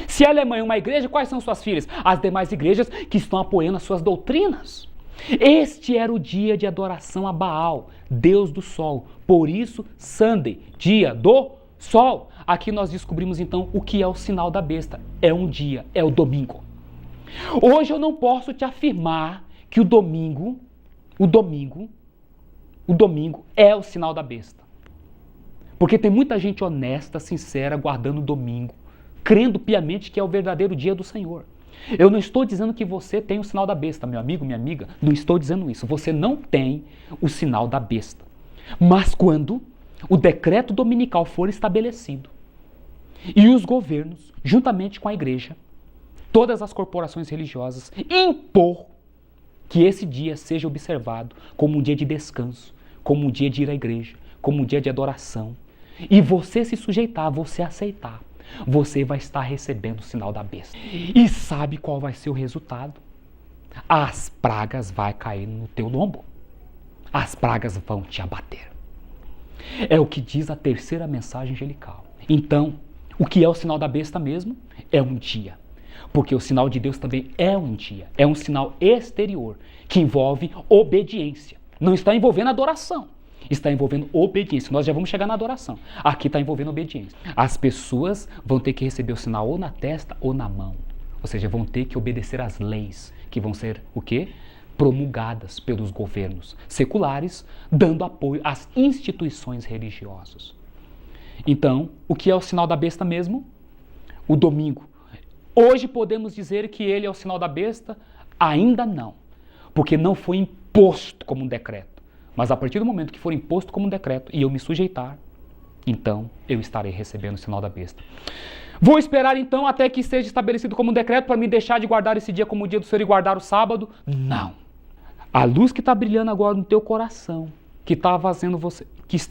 Se ela é mãe em uma igreja, quais são suas filhas? As demais igrejas que estão apoiando as suas doutrinas. Este era o dia de adoração a Baal, Deus do sol. Por isso, Sunday, dia do sol. Aqui nós descobrimos então o que é o sinal da besta. É um dia, é o domingo. Hoje eu não posso te afirmar que o domingo é o sinal da besta. Porque tem muita gente honesta, sincera, guardando o domingo, crendo piamente que é o verdadeiro dia do Senhor. Eu não estou dizendo que você tem o sinal da besta, meu amigo, minha amiga. Não estou dizendo isso. Você não tem o sinal da besta. Mas quando o decreto dominical for estabelecido e os governos, juntamente com a igreja, todas as corporações religiosas, impor que esse dia seja observado como um dia de descanso, como um dia de ir à igreja, como um dia de adoração, e você se sujeitar, você aceitar, você vai estar recebendo o sinal da besta. E sabe qual vai ser o resultado? As pragas vão cair no teu lombo. As pragas vão te abater. É o que diz a terceira mensagem angelical. Então, o que é o sinal da besta mesmo? É um dia. Porque o sinal de Deus também é um dia. É um sinal exterior, que envolve obediência. Não está envolvendo adoração. está envolvendo obediência. Nós já vamos chegar na adoração. Aqui está envolvendo obediência. As pessoas vão ter que receber o sinal ou na testa ou na mão. Ou seja, vão ter que obedecer às leis, que vão ser o quê? Promulgadas pelos governos seculares, dando apoio às instituições religiosas. Então, o que é o sinal da besta mesmo? O domingo. Hoje podemos dizer que ele é o sinal da besta? Ainda não, porque não foi imposto como um decreto. Mas a partir do momento que for imposto como um decreto e eu me sujeitar, então eu estarei recebendo o sinal da besta. Vou esperar então até que seja estabelecido como um decreto para me deixar de guardar esse dia como o dia do Senhor e guardar o sábado? Não. A luz que está brilhando agora no teu coração, que está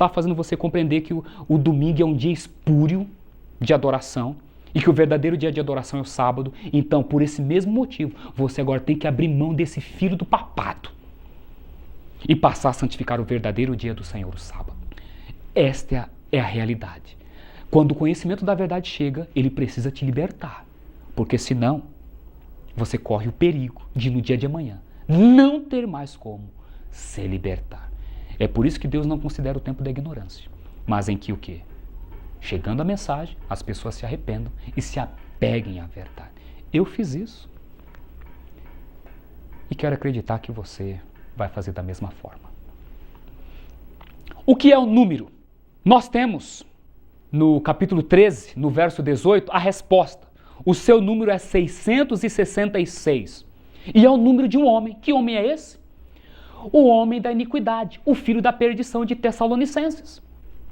fazendo você compreender que o domingo é um dia espúrio de adoração e que o verdadeiro dia de adoração é o sábado. Então, por esse mesmo motivo, você agora tem que abrir mão desse filho do papado e passar a santificar o verdadeiro dia do Senhor, o sábado. Esta é a realidade. Quando o conhecimento da verdade chega, ele precisa te libertar, porque senão você corre o perigo de no dia de amanhã não ter mais como se libertar. É por isso que Deus não considera o tempo da ignorância, mas em que o quê? Chegando a mensagem, as pessoas se arrependam e se apeguem à verdade. Eu fiz isso e quero acreditar que você vai fazer da mesma forma. O que é o número? Nós temos no capítulo 13, no verso 18, a resposta. O seu número é 666 e é o número de um homem. Que homem é esse? O homem da iniquidade, o filho da perdição de Tessalonicenses.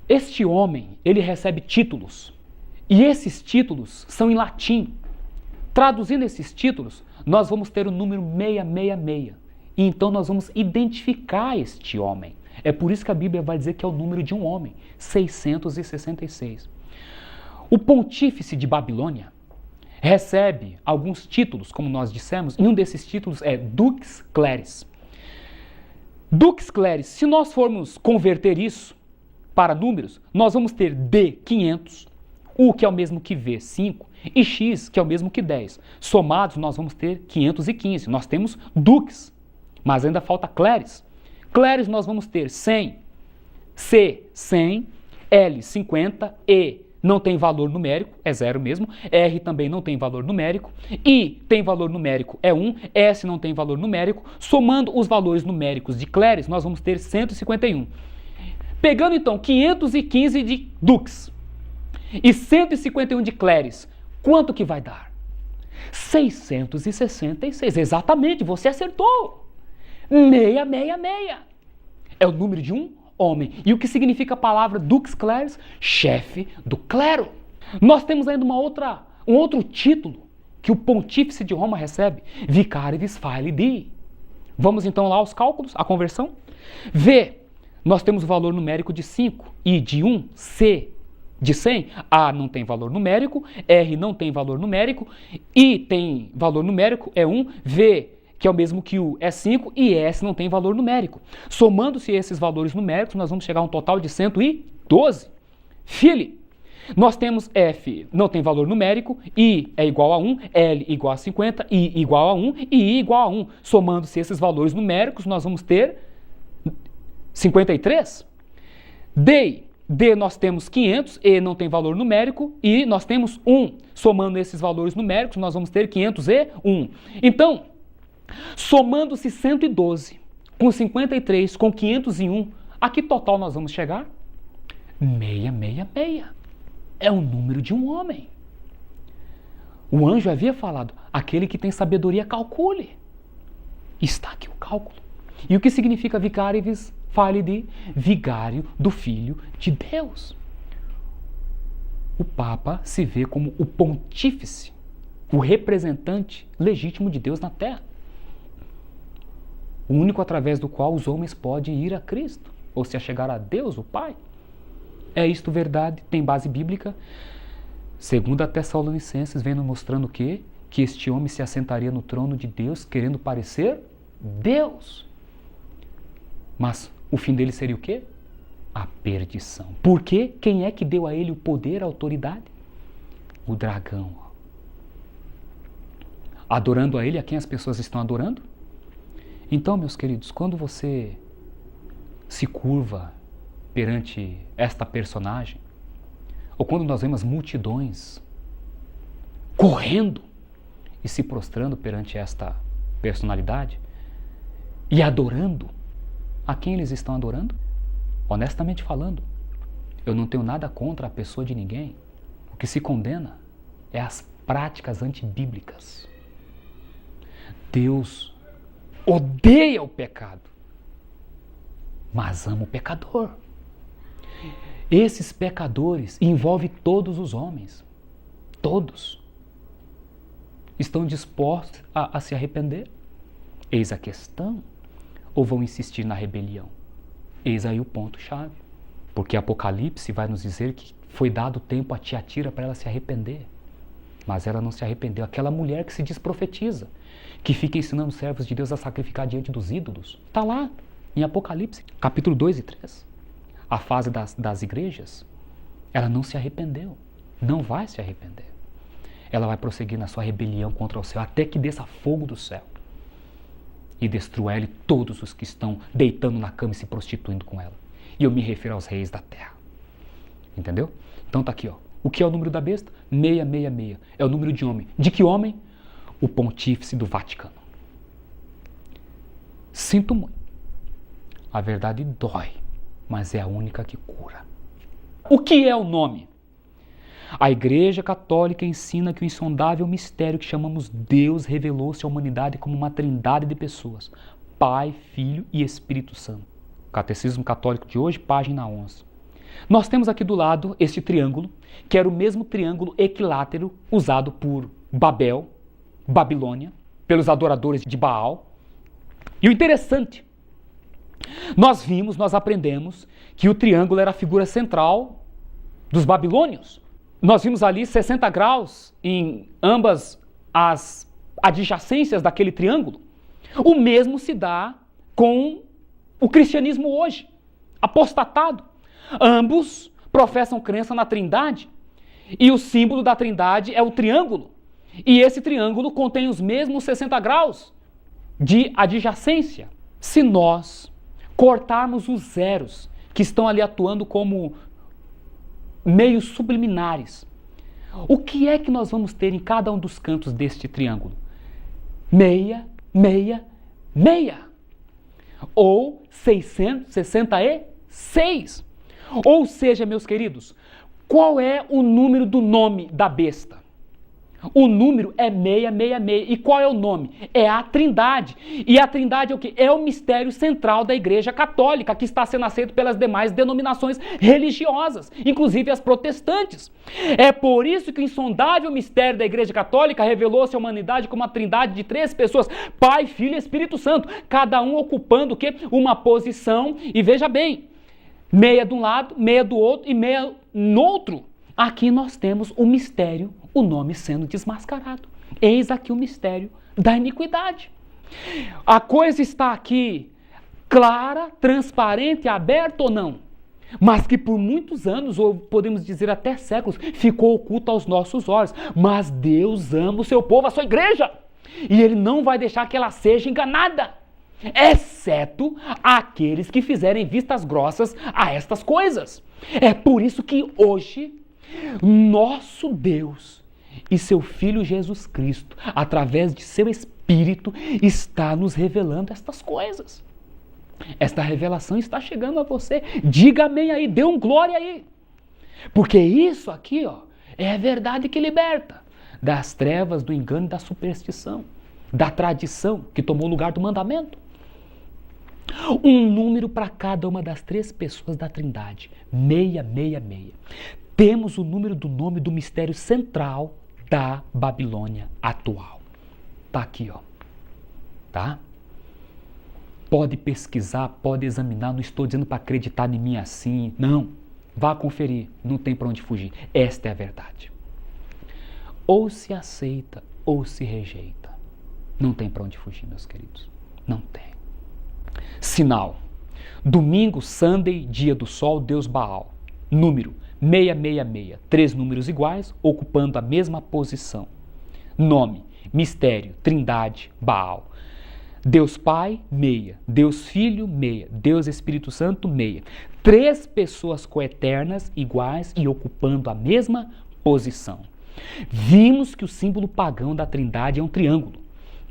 Este homem, ele recebe títulos, e esses títulos são em latim. Traduzindo esses títulos, nós vamos ter o número 666, e então nós vamos identificar este homem. É por isso que a Bíblia vai dizer que é o número de um homem, 666. O pontífice de Babilônia recebe alguns títulos, como nós dissemos, e um desses títulos é Dux Cleris. Dux Cleris, se nós formos converter isso para números, nós vamos ter D, 500, U, que é o mesmo que V, 5, e X, que é o mesmo que 10. Somados, nós vamos ter 515. Nós temos Dux, mas ainda falta Cleris. Cleris nós vamos ter 100, C, 100, L, 50, E, não tem valor numérico, é zero mesmo, R também não tem valor numérico, I tem valor numérico, é 1, S não tem valor numérico. Somando os valores numéricos de Cleris, nós vamos ter 151. Pegando então 515 de Dux e 151 de Cleris, quanto que vai dar? 666, exatamente, você acertou. 666 é o número de um homem. E o que significa a palavra Dux Cleris? Chefe do clero. Nós temos ainda um outro título que o pontífice de Roma recebe, Vicarius Filii. Vamos então lá aos cálculos, a conversão. V, nós temos o valor numérico de 5, I de 1, C de 100, A não tem valor numérico, R não tem valor numérico, I tem valor numérico, é 1, V, que é o mesmo que U, é 5, e S não tem valor numérico. Somando-se esses valores numéricos, nós vamos chegar a um total de 112. Fili, nós temos F, não tem valor numérico, I é igual a 1, L igual a 50, I igual a 1 e I igual a 1. Somando-se esses valores numéricos, nós vamos ter 53. D nós temos 500, E não tem valor numérico, e nós temos 1. Somando esses valores numéricos, nós vamos ter 501. Então, somando-se 112 com 53 com 501, a que total nós vamos chegar? 666. É o número de um homem. O anjo havia falado, aquele que tem sabedoria calcule. Está aqui o cálculo. E o que significa Vicarius Filii? Vigário do Filho de Deus. O Papa se vê como o pontífice, o representante legítimo de Deus na Terra. O único através do qual os homens podem ir a Cristo, ou se achegar a Deus, o Pai. É isto verdade, tem base bíblica. Segundo a Tessalonicenses, vem nos mostrando o quê? Que este homem se assentaria no trono de Deus, querendo parecer Deus. Mas o fim dele seria o quê? A perdição. Por quê? Quem é que deu a ele o poder, a autoridade? O dragão. Adorando a ele, a quem as pessoas estão adorando? Então, meus queridos, quando você se curva perante esta personagem, ou quando nós vemos multidões correndo e se prostrando perante esta personalidade e adorando, a quem eles estão adorando? Honestamente falando, eu não tenho nada contra a pessoa de ninguém. O que se condena é as práticas antibíblicas. Deus odeia o pecado, mas ama o pecador. Esses pecadores envolvem todos os homens. Todos. Estão dispostos a se arrepender? Eis a questão. Ou vão insistir na rebelião? Eis aí o ponto-chave. Porque Apocalipse vai nos dizer que foi dado tempo a Tiatira para ela se arrepender. Mas ela não se arrependeu. Aquela mulher que se diz profetiza, que fica ensinando os servos de Deus a sacrificar diante dos ídolos. Está lá, em Apocalipse, capítulo 2 e 3. A fase das igrejas, ela não se arrependeu. Não vai se arrepender. Ela vai prosseguir na sua rebelião contra o céu, até que desça fogo do céu e destrua ela e todos os que estão deitando na cama e se prostituindo com ela. E eu me refiro aos reis da terra. Entendeu? Então tá aqui, ó. O que é o número da besta? 666. É o número de homem. De que homem? O pontífice do Vaticano. Sinto muito. A verdade dói, mas é a única que cura. O que é o nome? A Igreja Católica ensina que o insondável mistério que chamamos Deus revelou-se à humanidade como uma trindade de pessoas, Pai, Filho e Espírito Santo. Catecismo Católico de hoje, página 11. Nós temos aqui do lado este triângulo, que era o mesmo triângulo equilátero usado por Babel, Babilônia, pelos adoradores de Baal. E o interessante, nós aprendemos que o triângulo era a figura central dos babilônios. Nós vimos ali 60 graus em ambas as adjacências daquele triângulo. O mesmo se dá com o cristianismo hoje, apostatado. Ambos professam crença na Trindade e o símbolo da Trindade é o triângulo. E esse triângulo contém os mesmos 60 graus de adjacência. Se nós cortarmos os zeros que estão ali atuando como meios subliminares, o que é que nós vamos ter em cada um dos cantos deste triângulo? 666. Ou 666. Ou seja, meus queridos, qual é o número do nome da besta? O número é 666. E qual é o nome? É a Trindade. E a Trindade é o quê? É o mistério central da Igreja Católica, que está sendo aceito pelas demais denominações religiosas, inclusive as protestantes. É por isso que o insondável mistério da Igreja Católica revelou-se à humanidade como uma Trindade de 3 pessoas, Pai, Filho e Espírito Santo, cada um ocupando o quê? Uma posição. E veja bem, 6 de um lado, 6 do outro e 6 no outro. Aqui nós temos o mistério, o nome sendo desmascarado. Eis aqui o mistério da iniquidade. A coisa está aqui clara, transparente, aberta ou não? Mas que por muitos anos, ou podemos dizer até séculos, ficou oculta aos nossos olhos. Mas Deus ama o seu povo, a sua igreja. E Ele não vai deixar que ela seja enganada, exceto aqueles que fizerem vistas grossas a estas coisas. É por isso que hoje nosso Deus e seu Filho Jesus Cristo, através de seu Espírito, está nos revelando estas coisas. Esta revelação está chegando a você. Diga amém aí, dê um glória aí. Porque isso aqui, ó, é a verdade que liberta das trevas, do engano e da superstição, da tradição que tomou o lugar do mandamento. Um número para cada uma das 3 pessoas da Trindade, 666. Temos o número do nome do mistério central da Babilônia atual. Tá aqui, ó. Tá? Pode pesquisar, pode examinar, não estou dizendo para acreditar em mim assim, não. Vá conferir, não tem para onde fugir. Esta é a verdade. Ou se aceita, ou se rejeita. Não tem para onde fugir, meus queridos. Não tem. Sinal. Domingo, Sunday, dia do sol, Deus Baal. Número 666. 3 números iguais, ocupando a mesma posição. Nome, mistério, Trindade, Baal. Deus Pai, meia. Deus Filho, meia. Deus Espírito Santo, meia. 3 pessoas coeternas, iguais e ocupando a mesma posição. Vimos que o símbolo pagão da Trindade é um triângulo.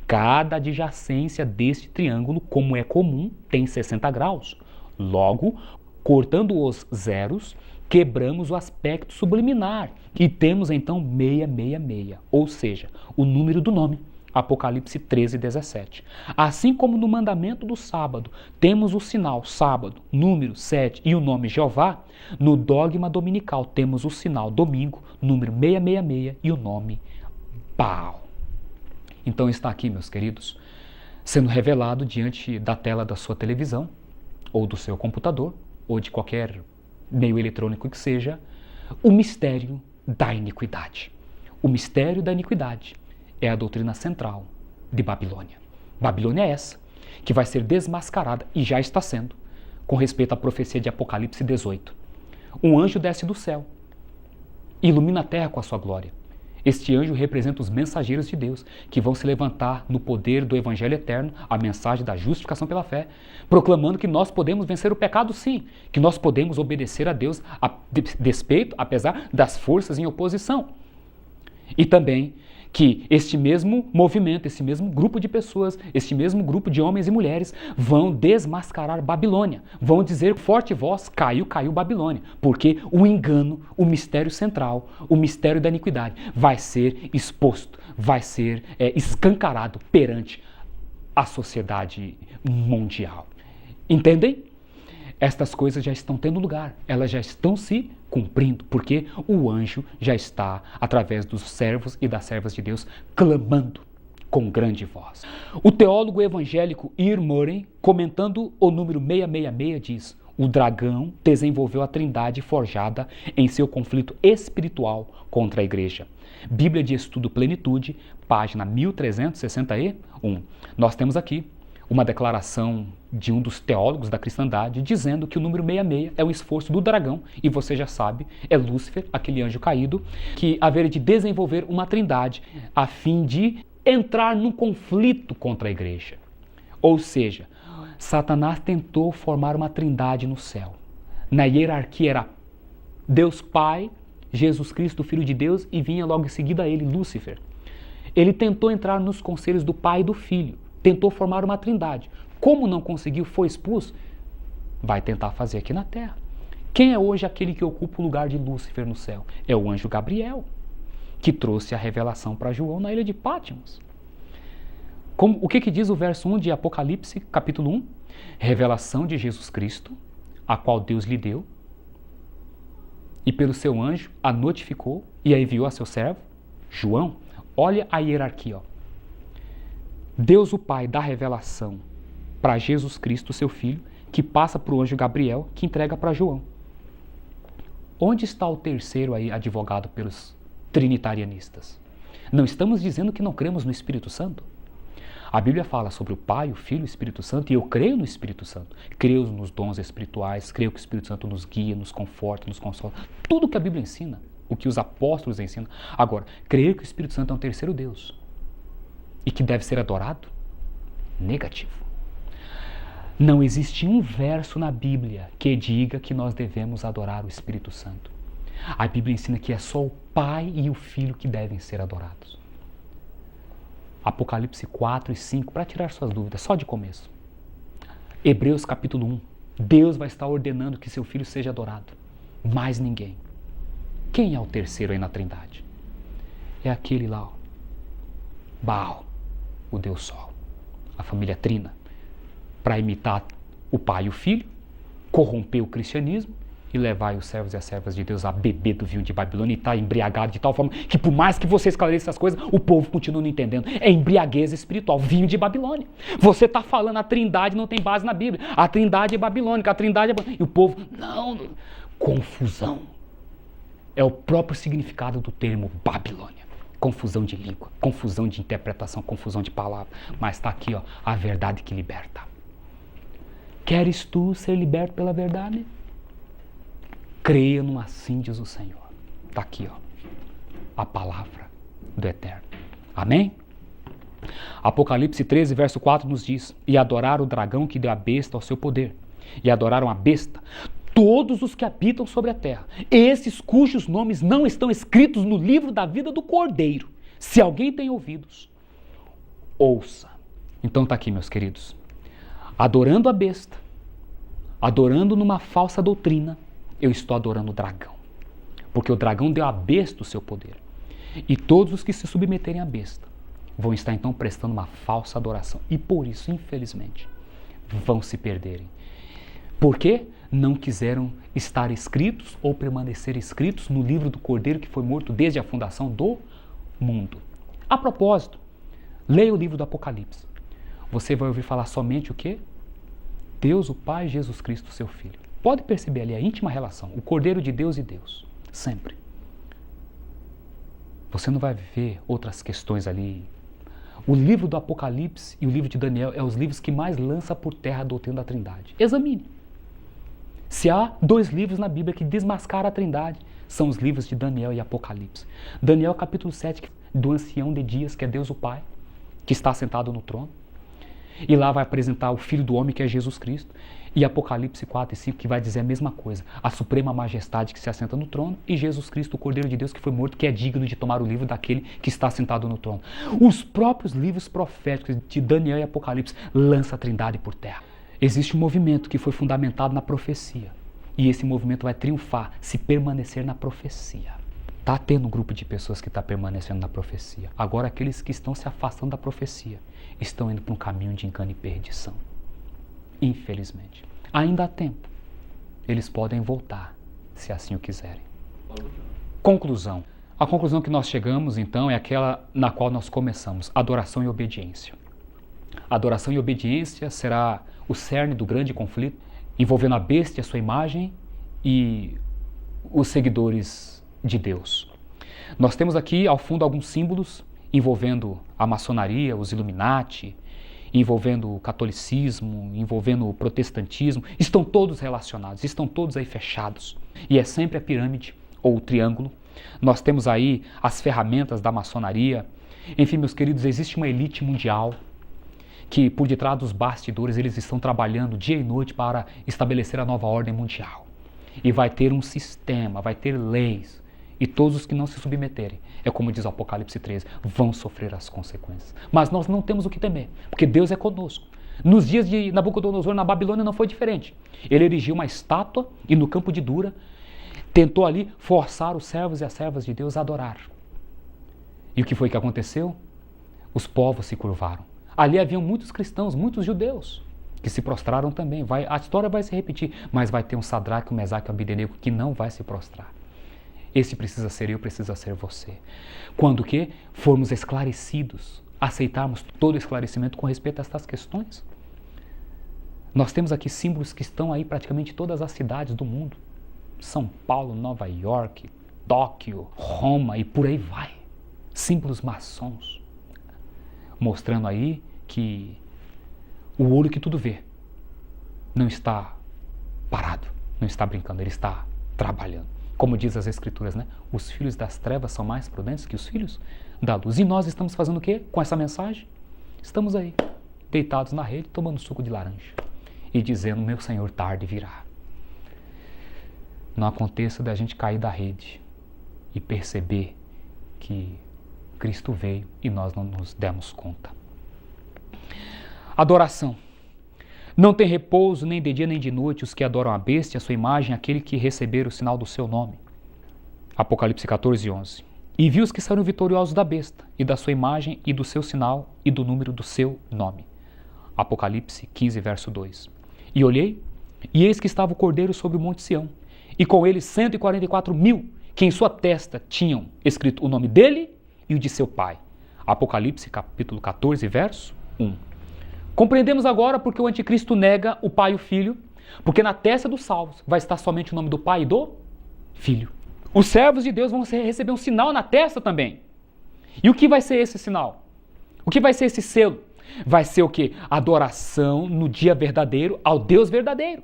Cada adjacência deste triângulo, como é comum, tem 60 graus. Logo, cortando os zeros, quebramos o aspecto subliminar e temos então 666, ou seja, o número do nome. Apocalipse 13, 17. Assim como no mandamento do sábado temos o sinal sábado, número 7 e o nome Jeová, no dogma dominical temos o sinal domingo, número 666 e o nome Baal. Então está aqui, meus queridos, sendo revelado diante da tela da sua televisão, ou do seu computador, ou de qualquer meio eletrônico que seja, o mistério da iniquidade. O mistério da iniquidade é a doutrina central de Babilônia. Babilônia é essa, que vai ser desmascarada, e já está sendo, com respeito à profecia de Apocalipse 18. Um anjo desce do céu, ilumina a terra com a sua glória. Este anjo representa os mensageiros de Deus, que vão se levantar no poder do Evangelho eterno, a mensagem da justificação pela fé, proclamando que nós podemos vencer o pecado sim, que nós podemos obedecer a Deus a despeito, apesar das forças em oposição. E também que este mesmo movimento, esse mesmo grupo de pessoas, este mesmo grupo de homens e mulheres vão desmascarar Babilônia, vão dizer forte voz, caiu, caiu Babilônia, porque o engano, o mistério central, o mistério da iniquidade vai ser exposto, vai ser escancarado perante a sociedade mundial. Entendem? Estas coisas já estão tendo lugar, elas já estão se cumprindo, porque o anjo já está, através dos servos e das servas de Deus, clamando com grande voz. O teólogo evangélico Ir Murray, comentando o número 666, diz: o dragão desenvolveu a trindade forjada em seu conflito espiritual contra a igreja. Bíblia de Estudo Plenitude, página 1361. Nós temos aqui uma declaração de um dos teólogos da cristandade dizendo que o número 66 é um esforço do dragão, e você já sabe, é Lúcifer, aquele anjo caído, que haveria de desenvolver uma trindade a fim de entrar num conflito contra a igreja. Ou seja, Satanás tentou formar uma trindade no céu. Na hierarquia era Deus Pai, Jesus Cristo, Filho de Deus, e vinha logo em seguida a ele, Lúcifer. Ele tentou entrar nos conselhos do Pai e do Filho, tentou formar uma trindade. Como não conseguiu, foi expulso, vai tentar fazer aqui na terra. Quem é hoje aquele que ocupa o lugar de Lúcifer no céu? É o anjo Gabriel, que trouxe a revelação para João na ilha de Pátimos. O que diz o verso 1 de Apocalipse, capítulo 1? Revelação de Jesus Cristo, a qual Deus lhe deu, e pelo seu anjo a notificou e a enviou a seu servo, João. Olha a hierarquia, ó. Deus o Pai dá revelação para Jesus Cristo, seu Filho, que passa para o anjo Gabriel, que entrega para João. Onde está o terceiro aí advogado pelos trinitarianistas? Não estamos dizendo que não cremos no Espírito Santo? A Bíblia fala sobre o Pai, o Filho e o Espírito Santo, e eu creio no Espírito Santo. Creio nos dons espirituais, creio que o Espírito Santo nos guia, nos conforta, nos consola. Tudo que a Bíblia ensina, o que os apóstolos ensinam. Agora, creio que o Espírito Santo é um terceiro Deus e que deve ser adorado? Negativo. Não existe um verso na Bíblia que diga que nós devemos adorar o Espírito Santo. A Bíblia ensina que é só o Pai e o Filho que devem ser adorados. Apocalipse 4 e 5, para tirar suas dúvidas, só de começo. Hebreus capítulo 1, Deus vai estar ordenando que seu Filho seja adorado. Mais ninguém. Quem é o terceiro aí na Trindade? É aquele lá, ó. Baal, o Deus Sol, a família Trina, para imitar o Pai e o Filho, corromper o cristianismo e levar os servos e as servas de Deus a beber do vinho de Babilônia e estar embriagado de tal forma que, por mais que você esclareça essas coisas, o povo continua não entendendo. É embriaguez espiritual, vinho de Babilônia. Você está falando a Trindade não tem base na Bíblia, a Trindade é babilônica, a Trindade é... E o povo, não, confusão. É o próprio significado do termo Babilônia. Confusão de língua, confusão de interpretação, confusão de palavra. Mas está aqui, ó, a verdade que liberta. Queres tu ser liberto pela verdade? Creia no assim diz o Senhor. Está aqui, ó, a palavra do Eterno. Amém? Apocalipse 13, verso 4 nos diz: e adoraram o dragão que deu a besta ao seu poder, e adoraram a besta todos os que habitam sobre a terra, esses cujos nomes não estão escritos no livro da vida do Cordeiro. Se alguém tem ouvidos, ouça. Então está aqui, meus queridos, adorando a besta, adorando numa falsa doutrina, eu estou adorando o dragão, porque o dragão deu à besta o seu poder, e todos os que se submeterem à besta vão estar então prestando uma falsa adoração, e por isso, infelizmente, vão se perderem. Por quê? Não quiseram estar escritos ou permanecer escritos no livro do Cordeiro que foi morto desde a fundação do mundo. A propósito, leia o livro do Apocalipse. Você vai ouvir falar somente o quê? Deus, o Pai, Jesus Cristo, seu Filho. Pode perceber ali a íntima relação, o Cordeiro de Deus e Deus, sempre. Você não vai ver outras questões ali. O livro do Apocalipse e o livro de Daniel é os livros que mais lança por terra a doutrina da Trindade. Examine. Se há 2 livros na Bíblia que desmascaram a Trindade, são os livros de Daniel e Apocalipse. Daniel capítulo 7, do ancião de dias, que é Deus o Pai, que está sentado no trono. E lá vai apresentar o Filho do Homem, que é Jesus Cristo. E Apocalipse 4 e 5, que vai dizer a mesma coisa. A suprema majestade que se assenta no trono e Jesus Cristo, o Cordeiro de Deus, que foi morto, que é digno de tomar o livro daquele que está sentado no trono. Os próprios livros proféticos de Daniel e Apocalipse lançam a Trindade por terra. Existe um movimento que foi fundamentado na profecia. E esse movimento vai triunfar se permanecer na profecia. Está tendo um grupo de pessoas que está permanecendo na profecia. Agora, aqueles que estão se afastando da profecia estão indo para um caminho de engano e perdição. Infelizmente. Ainda há tempo. Eles podem voltar, se assim o quiserem. Conclusão. A conclusão que nós chegamos, então, é aquela na qual nós começamos. Adoração e obediência. Adoração e obediência será o cerne do grande conflito, envolvendo a besta e a sua imagem e os seguidores de Deus. Nós temos aqui ao fundo alguns símbolos envolvendo a maçonaria, os Illuminati, envolvendo o catolicismo, envolvendo o protestantismo. Estão todos relacionados, estão todos aí fechados. E é sempre a pirâmide ou o triângulo. Nós temos aí as ferramentas da maçonaria. Enfim, meus queridos, existe uma elite mundial que por detrás dos bastidores eles estão trabalhando dia e noite para estabelecer a nova ordem mundial. E vai ter um sistema, vai ter leis, e todos os que não se submeterem, é como diz o Apocalipse 13, vão sofrer as consequências. Mas nós não temos o que temer, porque Deus é conosco. Nos dias de Nabucodonosor, na Babilônia, não foi diferente. Ele erigiu uma estátua e no campo de Dura, tentou ali forçar os servos e as servas de Deus a adorar. E o que foi que aconteceu? Os povos se curvaram. Ali haviam muitos cristãos, muitos judeus, que se prostraram também. A história vai se repetir, mas vai ter um Sadraque, um Mesaque e um Abdenego que não vai se prostrar. Esse precisa ser eu, precisa ser você. Quando que formos esclarecidos, aceitarmos todo o esclarecimento com respeito a estas questões. Nós temos aqui símbolos que estão aí praticamente em todas as cidades do mundo. São Paulo, Nova York, Tóquio, Roma e por aí vai. Símbolos maçons. Mostrando aí que o olho que tudo vê não está parado, não está brincando, ele está trabalhando. Como diz as Escrituras, né? Os filhos das trevas são mais prudentes que os filhos da luz. E nós estamos fazendo o quê com essa mensagem? Estamos aí, deitados na rede, tomando suco de laranja e dizendo, meu Senhor tarde virá. Não aconteça da gente cair da rede e perceber que Cristo veio e nós não nos demos conta. Adoração. Não tem repouso nem de dia nem de noite os que adoram a besta e a sua imagem, aquele que receber o sinal do seu nome. Apocalipse 14, 11. E vi os que saíram vitoriosos da besta e da sua imagem e do seu sinal e do número do seu nome. Apocalipse 15, verso 2. E olhei, e eis que estava o Cordeiro sobre o monte Sião, e com ele 144.000, que em sua testa tinham escrito o nome dele e o de seu pai. Apocalipse capítulo 14, verso 1. Compreendemos agora porque o anticristo nega o pai e o filho, porque na testa dos salvos vai estar somente o nome do pai e do filho. Os servos de Deus vão receber um sinal na testa também. E o que vai ser esse sinal? O que vai ser esse selo? Vai ser o quê? Adoração no dia verdadeiro ao Deus verdadeiro.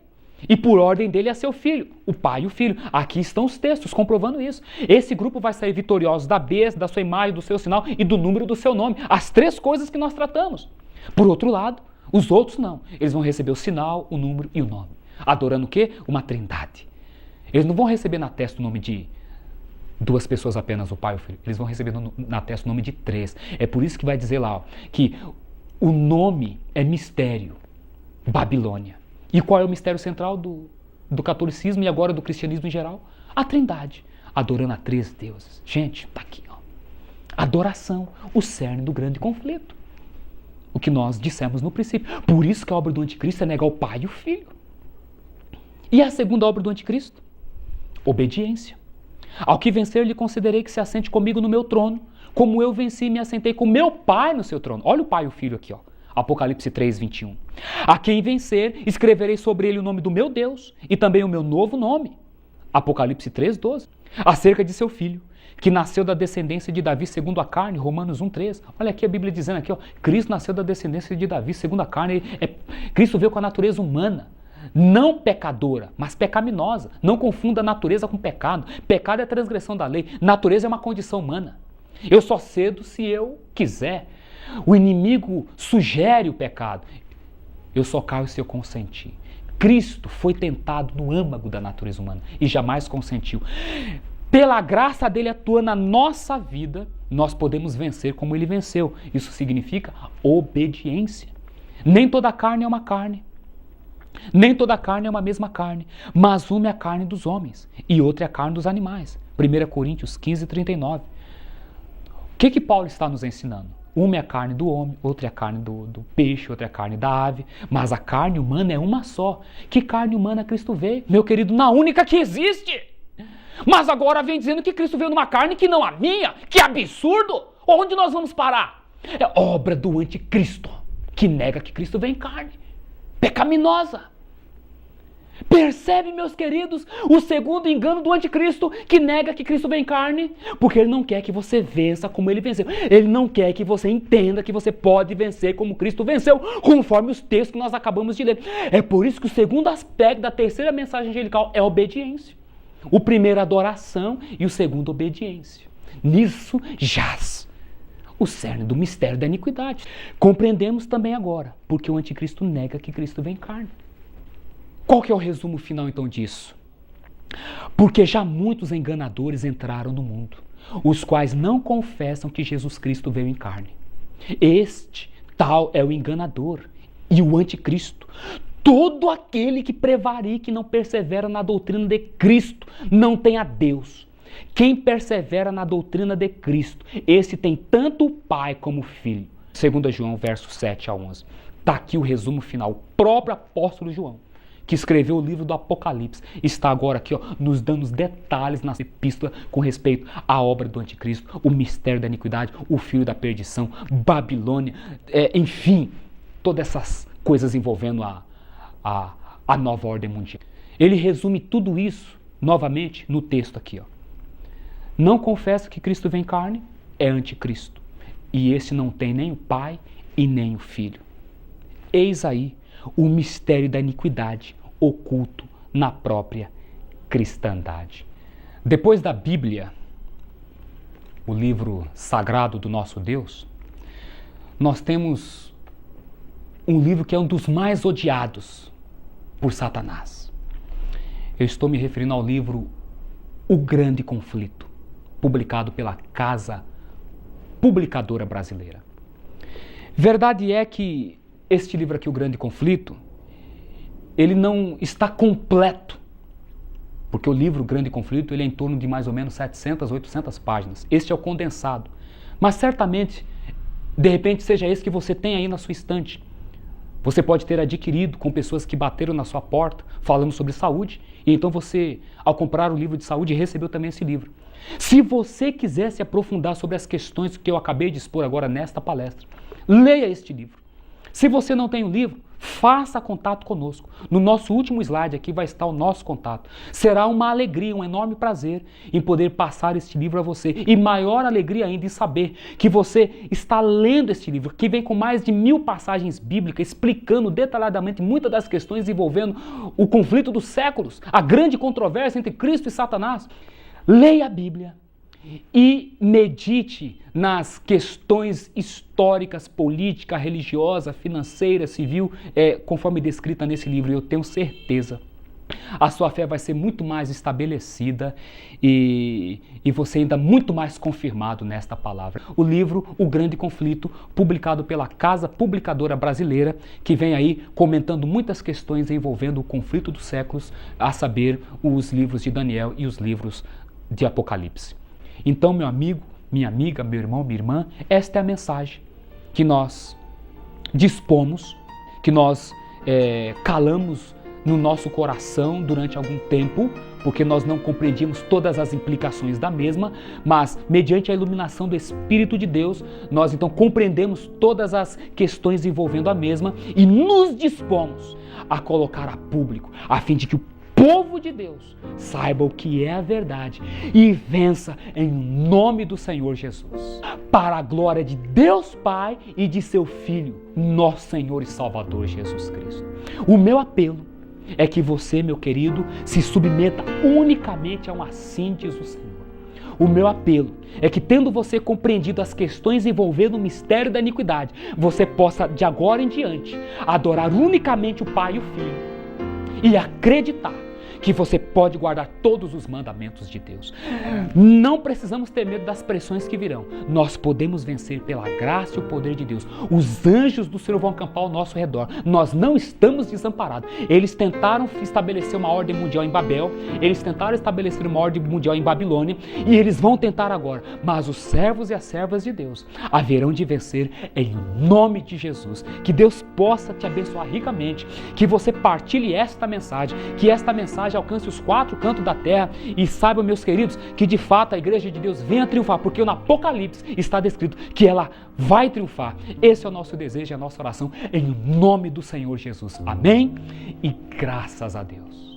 E por ordem dele é seu filho, o pai e o filho. Aqui estão os textos comprovando isso. Esse grupo vai sair vitorioso da besta, da sua imagem, do seu sinal e do número do seu nome. As três coisas que nós tratamos. Por outro lado, os outros não. Eles vão receber o sinal, o número e o nome. Adorando o quê? Uma trindade. Eles não vão receber na testa o nome de duas pessoas apenas, o pai e o filho. Eles vão receber na testa o nome de três. É por isso que vai dizer lá, ó, que o nome é mistério. Babilônia. E qual é o mistério central do catolicismo e agora do cristianismo em geral? A trindade. Adorando a três deuses. Gente, tá aqui, ó. Adoração, o cerne do grande conflito. O que nós dissemos no princípio. Por isso que a obra do anticristo é negar o pai e o filho. E a segunda obra do anticristo? Obediência. Ao que vencer, lhe concederei que se assente comigo no meu trono, como eu venci e me assentei com meu pai no seu trono. Olha o pai e o filho aqui, ó. Apocalipse 3, 21. A quem vencer, escreverei sobre ele o nome do meu Deus e também o meu novo nome. Apocalipse 3, 12. Acerca de seu filho, que nasceu da descendência de Davi segundo a carne, Romanos 1, 3. Olha aqui a Bíblia dizendo aqui, ó, Cristo nasceu da descendência de Davi segundo a carne. Cristo veio com a natureza humana, não pecadora, mas pecaminosa. Não confunda natureza com pecado. Pecado é a transgressão da lei, natureza é uma condição humana. Eu só cedo se eu quiser. O inimigo sugere o pecado. Eu só caio se eu consentir. Cristo foi tentado no âmago da natureza humana e jamais consentiu. Pela graça dele atua na nossa vida, nós podemos vencer como ele venceu. Isso significa obediência. Nem toda carne é uma carne. Nem toda carne é uma mesma carne, mas uma é a carne dos homens e outra é a carne dos animais. 1 Coríntios 15, 39. O que Paulo está nos ensinando? Uma é a carne do homem, outra é a carne do peixe, outra é a carne da ave, mas a carne humana é uma só. Que carne humana Cristo veio? Meu querido, na única que existe! Mas agora vem dizendo que Cristo veio numa carne que não a minha. Que absurdo! Onde nós vamos parar? É obra do anticristo, que nega que Cristo vem em carne. Pecaminosa. Percebe, meus queridos, o segundo engano do anticristo, que nega que Cristo vem em carne? Porque ele não quer que você vença como ele venceu. Ele não quer que você entenda que você pode vencer como Cristo venceu, conforme os textos que nós acabamos de ler. É por isso que o segundo aspecto da terceira mensagem angelical é obediência. O primeiro, adoração, e o segundo, obediência. Nisso jaz o cerne do mistério da iniquidade. Compreendemos também agora, porque o anticristo nega que Cristo vem em carne. Qual que é o resumo final então disso? Porque já muitos enganadores entraram no mundo, os quais não confessam que Jesus Cristo veio em carne. Este tal é o enganador e o anticristo. Todo aquele que prevarica e não persevera na doutrina de Cristo não tem a Deus. Quem persevera na doutrina de Cristo, esse tem tanto o Pai como o Filho. 2 João, versos 7 a 11. Está aqui o resumo final. O próprio apóstolo João, que escreveu o livro do Apocalipse, está agora aqui, ó, nos dando os detalhes na epístola com respeito à obra do anticristo, o mistério da iniquidade, o filho da perdição, Babilônia, enfim, todas essas coisas envolvendo a nova ordem mundial. Ele resume tudo isso, novamente, no texto aqui, ó. Não confessa que Cristo vem em carne, é anticristo. E esse não tem nem o Pai e nem o Filho. Eis aí o mistério da iniquidade oculto na própria cristandade. Depois da Bíblia, o livro sagrado do nosso Deus, nós temos um livro que é um dos mais odiados por Satanás. Eu estou me referindo ao livro O Grande Conflito, publicado pela Casa Publicadora Brasileira. Verdade é que este livro aqui, O Grande Conflito, ele não está completo, porque o livro O Grande Conflito ele é em torno de mais ou menos 700, 800 páginas. Este é o condensado. Mas certamente, de repente, seja esse que você tem aí na sua estante. Você pode ter adquirido com pessoas que bateram na sua porta, falando sobre saúde, e então você, ao comprar o livro de saúde, recebeu também esse livro. Se você quiser se aprofundar sobre as questões que eu acabei de expor agora nesta palestra, leia este livro. Se você não tem o livro, faça contato conosco. No nosso último slide aqui vai estar o nosso contato. Será uma alegria, um enorme prazer em poder passar este livro a você. E maior alegria ainda em saber que você está lendo este livro, que vem com mais de 1000 passagens bíblicas explicando detalhadamente muitas das questões envolvendo o conflito dos séculos, a grande controvérsia entre Cristo e Satanás. Leia a Bíblia e medite nas questões históricas, política, religiosa, financeira, civil, conforme descrita nesse livro. Eu tenho certeza, a sua fé vai ser muito mais estabelecida e você ainda muito mais confirmado nesta palavra. O livro O Grande Conflito, publicado pela Casa Publicadora Brasileira, que vem aí comentando muitas questões envolvendo o conflito dos séculos, a saber, os livros de Daniel e os livros de Apocalipse. Então, meu amigo, minha amiga, meu irmão, minha irmã, esta é a mensagem que nós dispomos, que nós calamos no nosso coração durante algum tempo, porque nós não compreendíamos todas as implicações da mesma, mas mediante a iluminação do Espírito de Deus, nós então compreendemos todas as questões envolvendo a mesma e nos dispomos a colocar a público, a fim de que o povo de Deus saiba o que é a verdade e vença em nome do Senhor Jesus, para a glória de Deus Pai e de seu Filho, nosso Senhor e Salvador Jesus Cristo. O meu apelo é que você, meu querido, se submeta unicamente a um assim diz o Senhor. O meu apelo é que, tendo você compreendido as questões envolvendo o mistério da iniquidade, você possa, de agora em diante, adorar unicamente o Pai e o Filho e acreditar que você pode guardar todos os mandamentos de Deus. Não precisamos ter medo das pressões que virão. Nós podemos vencer pela graça e o poder de Deus. Os anjos do Senhor vão acampar ao nosso redor. Nós não estamos desamparados. Eles tentaram estabelecer uma ordem mundial em Babel, eles tentaram estabelecer uma ordem mundial em Babilônia, e eles vão tentar agora. Mas os servos e as servas de Deus haverão de vencer em nome de Jesus. Que Deus possa te abençoar ricamente, que você partilhe esta mensagem, que esta mensagem alcance os 4 cantos da terra e saibam, meus queridos, que de fato a igreja de Deus venha triunfar, porque no Apocalipse está descrito que ela vai triunfar. Esse é o nosso desejo e a nossa oração em nome do Senhor Jesus. Amém? E graças a Deus.